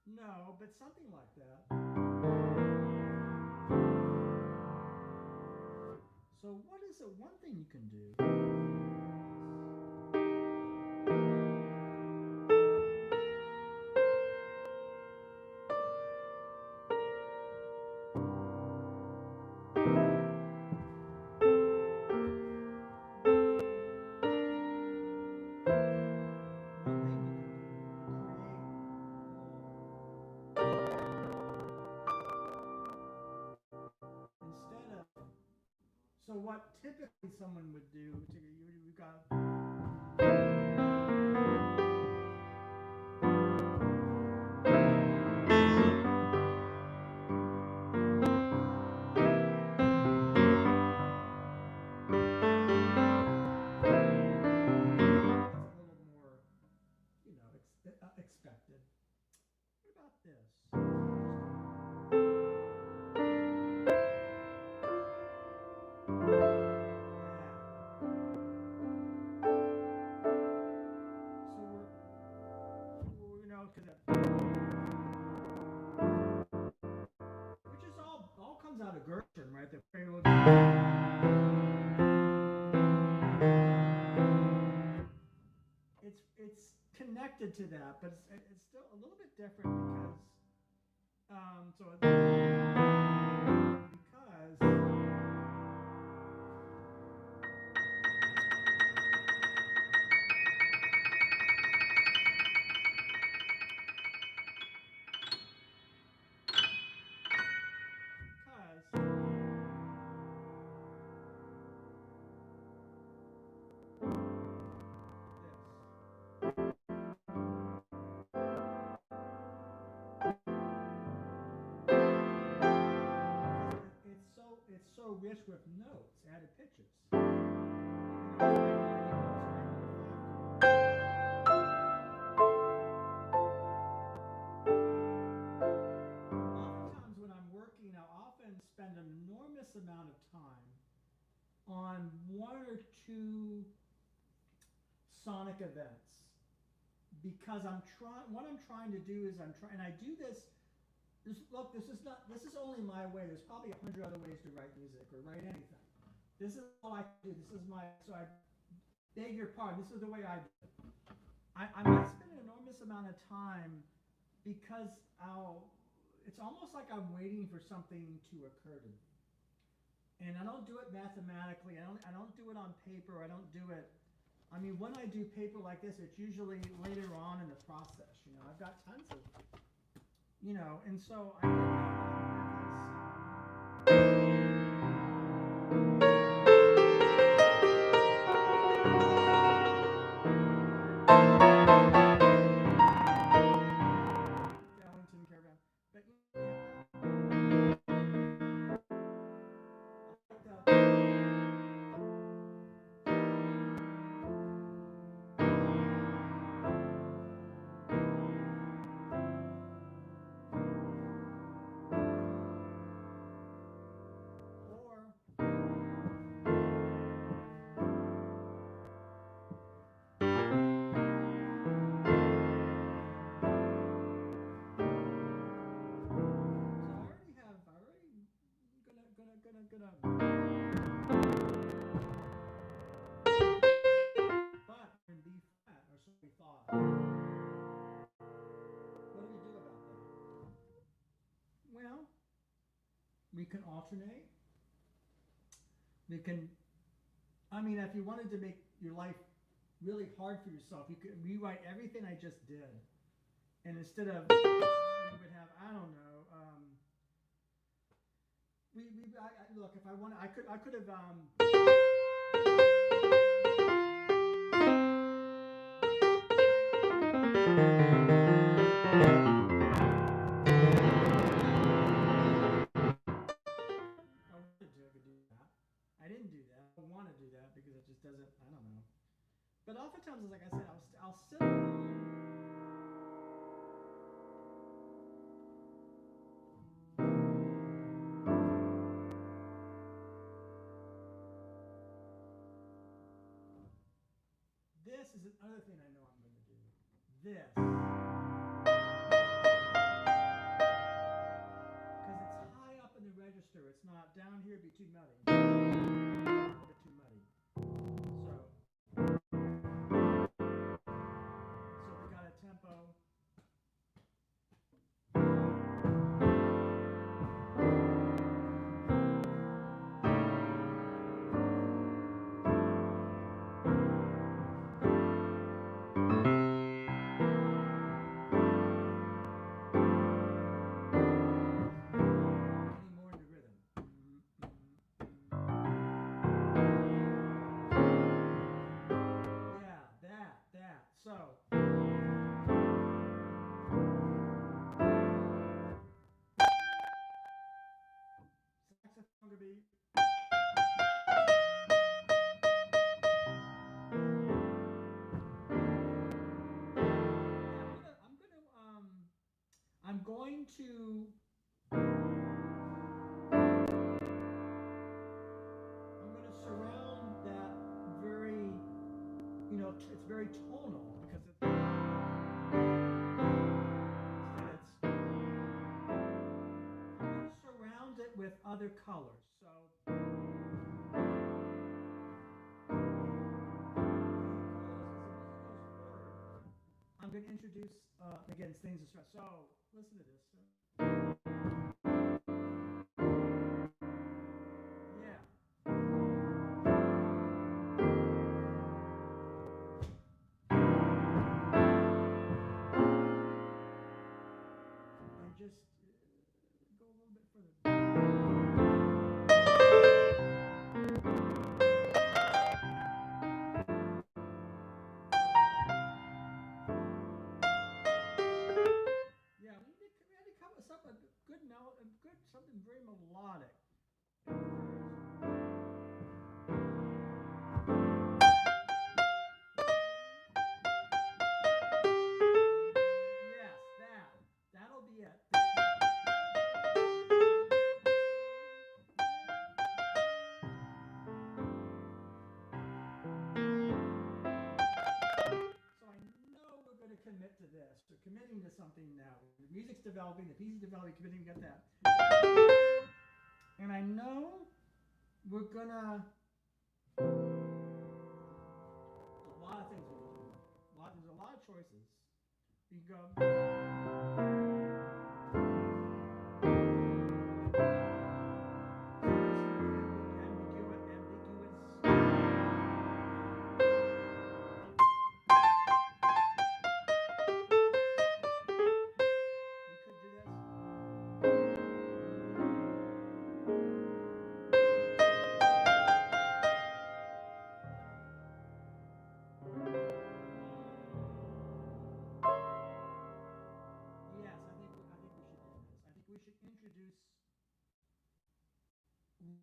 No, but something like that. So what is it? One thing you can do. So what typically someone would do, you've got. Expected. What about this? Which is all comes out of Gershon, right? The prelude. It's connected to that, but it's still a little bit different because it's so rich with notes, added pitches. Oftentimes when I'm working, I'll often spend an enormous amount of time on one or two sonic events because what I'm trying to do is and I do this. Look, this is only my way. There's probably 100 other ways to write music or write anything. This is all I do. So I beg your pardon. This is the way I do it. I might spend an enormous amount of time because it's almost like I'm waiting for something to occur to me. And I don't do it mathematically. I don't do it on paper. I don't do it. I mean, when I do paper like this, it's usually later on in the process. I've got tons of. And so I did Ellington Caravan. gonna. But in B flat, or so we thought. What do we do about that? Well, we can alternate. We can. I mean, if you wanted to make your life really hard for yourself, you could rewrite everything I just did, and instead of we would have, I don't know. Look, if I wanted, I could have. I didn't do that. I don't want to do that because it just doesn't. I don't know. But oftentimes, like I said, I'll sit alone. This is another thing I know I'm going to do. This. Because it's high up in the register. It's not down here, it'd be too muddy. A bit too muddy. So we got a tempo. So saxophone could be. I'm going to surround that very, it's very tonal because it's I'm going to surround it with other colors. So I'm going to introduce again things to start. So listen to this. Yeah. And just go a little bit further. Something very melodic. Yes, that'll be it. So I know we're going to commit to this. We're committing to something now. The music's developing, the piece is developing, committing to get that. And I know we're gonna. There's a lot of things we can do. There's a lot of choices. You can go.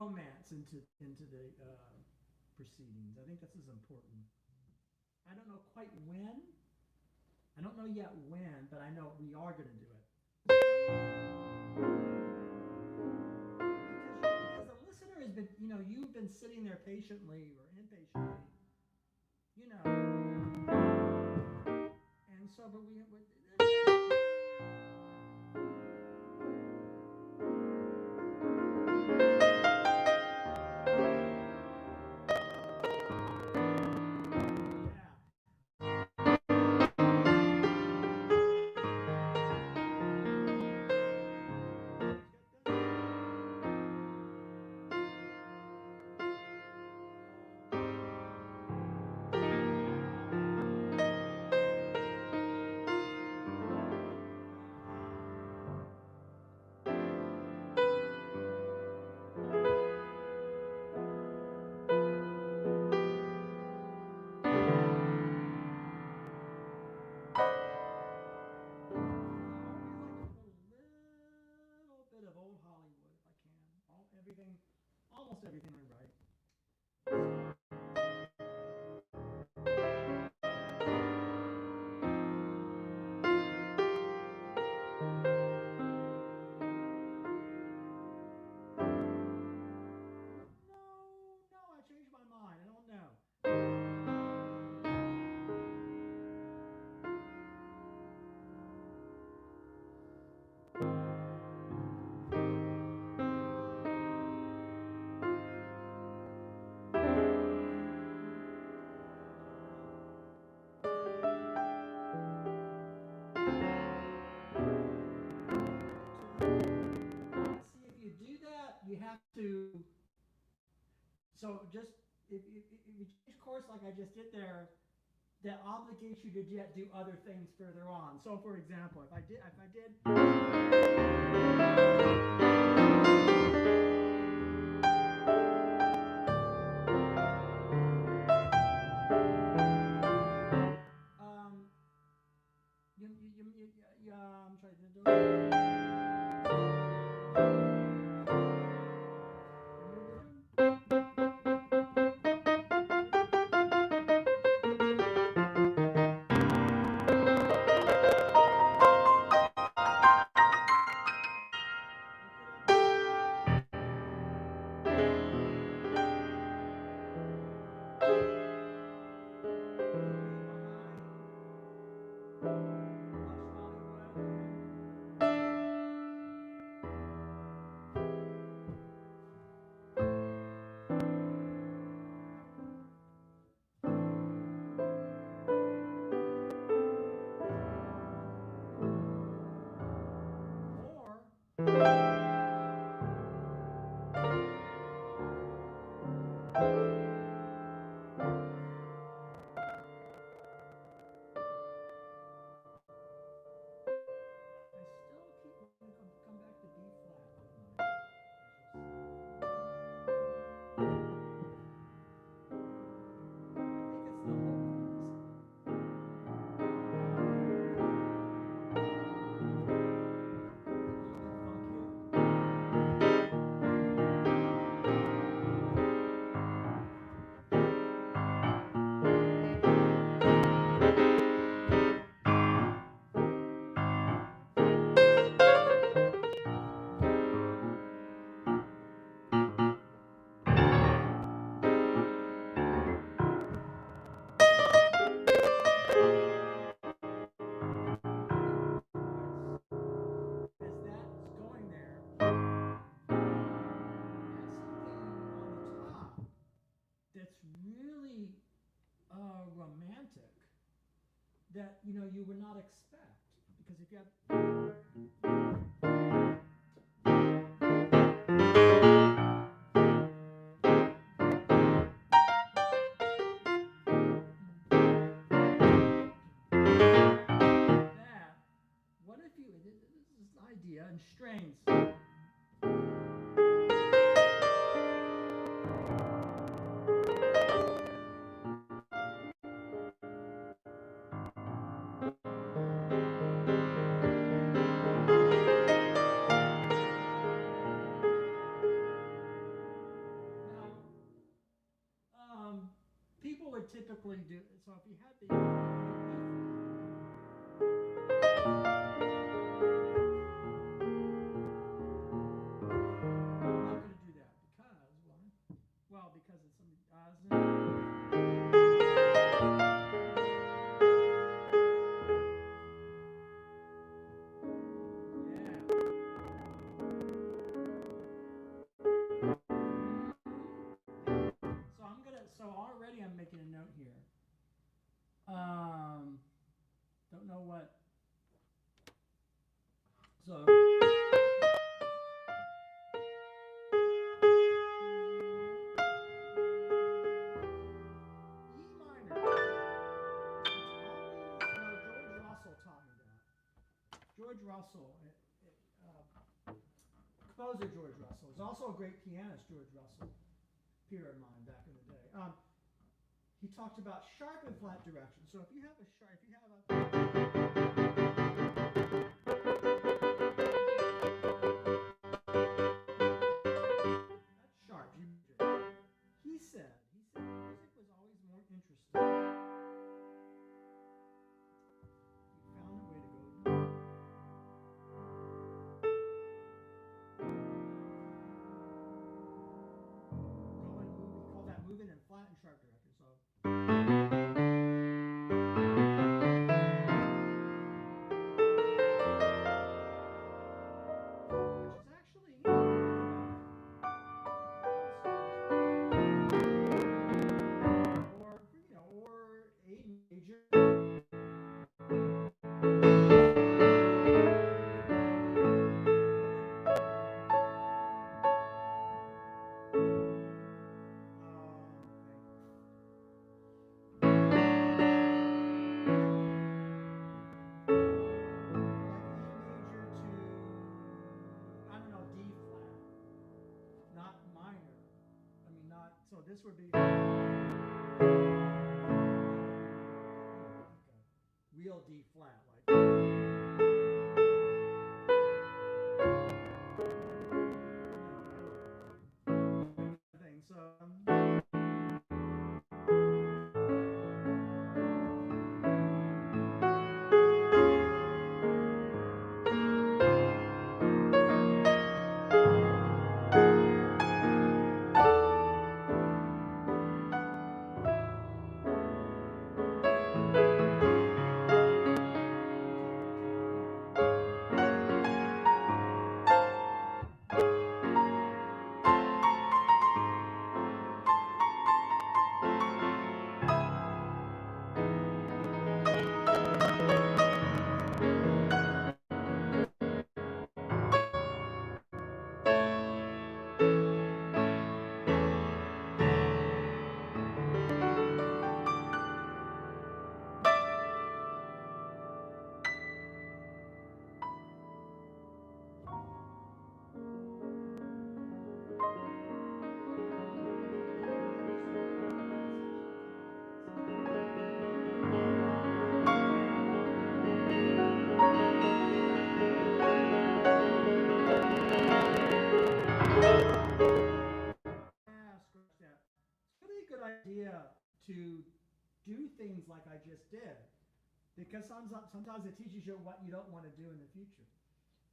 Romance into the proceedings. I think this is important. I don't know quite when. I don't know yet when, but I know we are going to do it. Because the listener has been, you've been sitting there patiently or impatiently, and so, but we everything, almost everything I write. No, I changed my mind. I don't know. See, if you do that, you have to. So just if you change course like I just did there, that obligates you to do other things further on. So, for example, if I did. I'm trying to do it. That's really romantic that you would not expect, because if you have that, what if you this is an idea and strains. People would typically do so if you had the. I'm not going to do that because why? Well, because it's something. So already I'm making a note here. Don't know what. So. E minor. George Russell taught me that. George Russell, composer George Russell, is also a great pianist. George Russell, peer of mine back in the day. He talked about sharp and flat direction. So if you have a sharp, if you have a interesting. We found a way to go. Go and move. We call that moving in flat and sharp direction. So. Which is actually, you know, or A major. So this would be like a real D flat, like thing. So idea to do things like I just did, because sometimes it teaches you what you don't want to do in the future.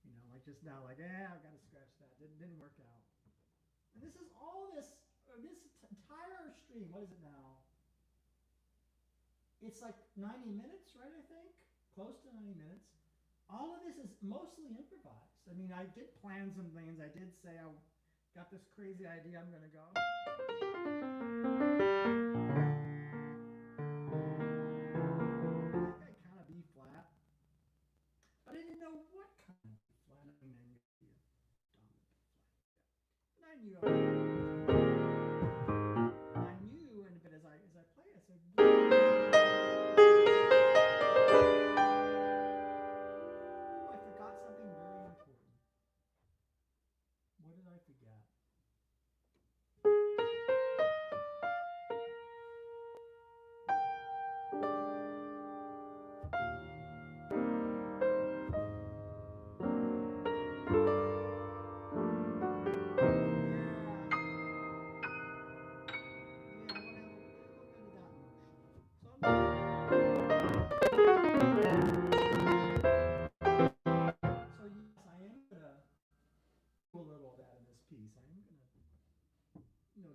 You know, like just now, like, I've got to scratch that. Didn't work out. And this is all this entire stream. What is it now? It's like 90 minutes, right? I think close to 90 minutes. All of this is mostly improvised. I mean, I did plan some things. I did say I got this crazy idea. I'm going to go. Kind of B flat, but I didn't know what kind of B flat. I mean, I knew dominant B flat, and I knew, but as I play, I said, I forgot something very important. What did I forget?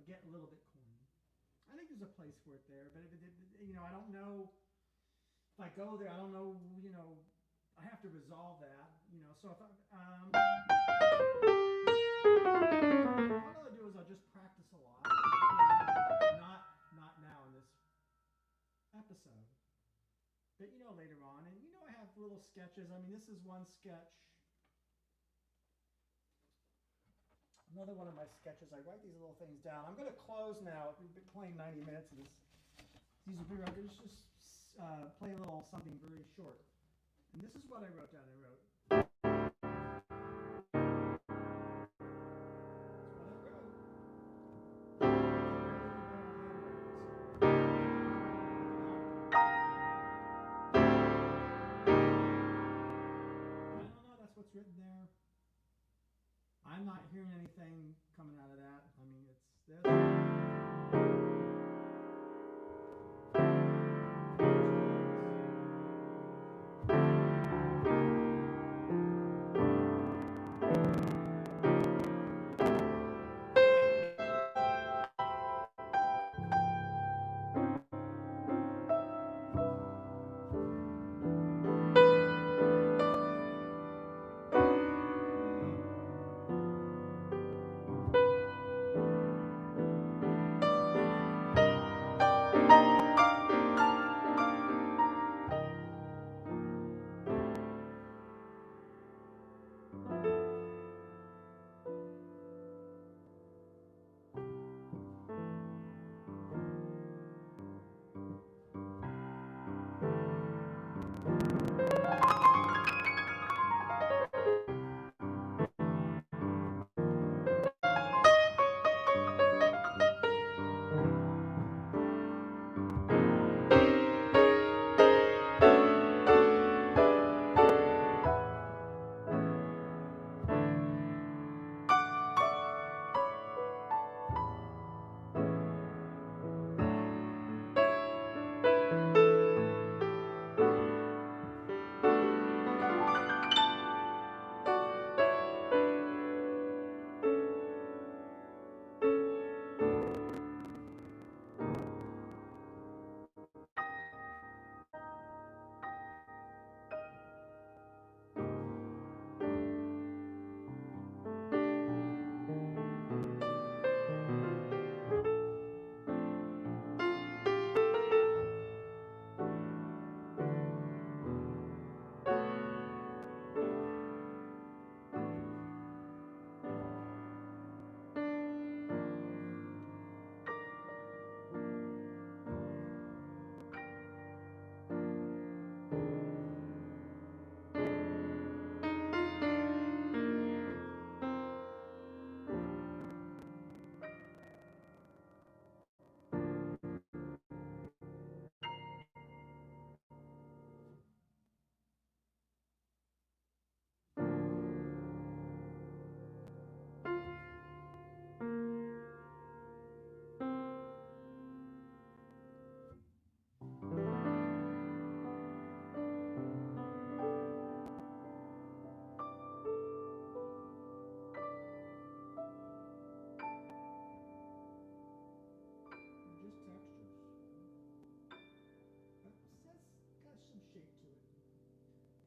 Get a little bit corny. I think there's a place for it there, but I don't know if I go there. I don't know, I have to resolve that, So if what I'll do is I'll just practice a lot, not now in this episode, but later on, and I have little sketches. I mean, this is one sketch. Another one of my sketches. I write these little things down. I'm going to close now. We've been playing 90 minutes. And these are very. I'll just play a little something very short. And this is what I wrote down. I wrote. I don't know. That's what's written there. I'm not hearing anything coming out of that. I mean, it's this.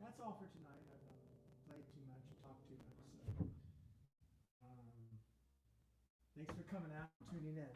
That's all for tonight. I've played too much and talked too much. So, thanks for coming out and tuning in.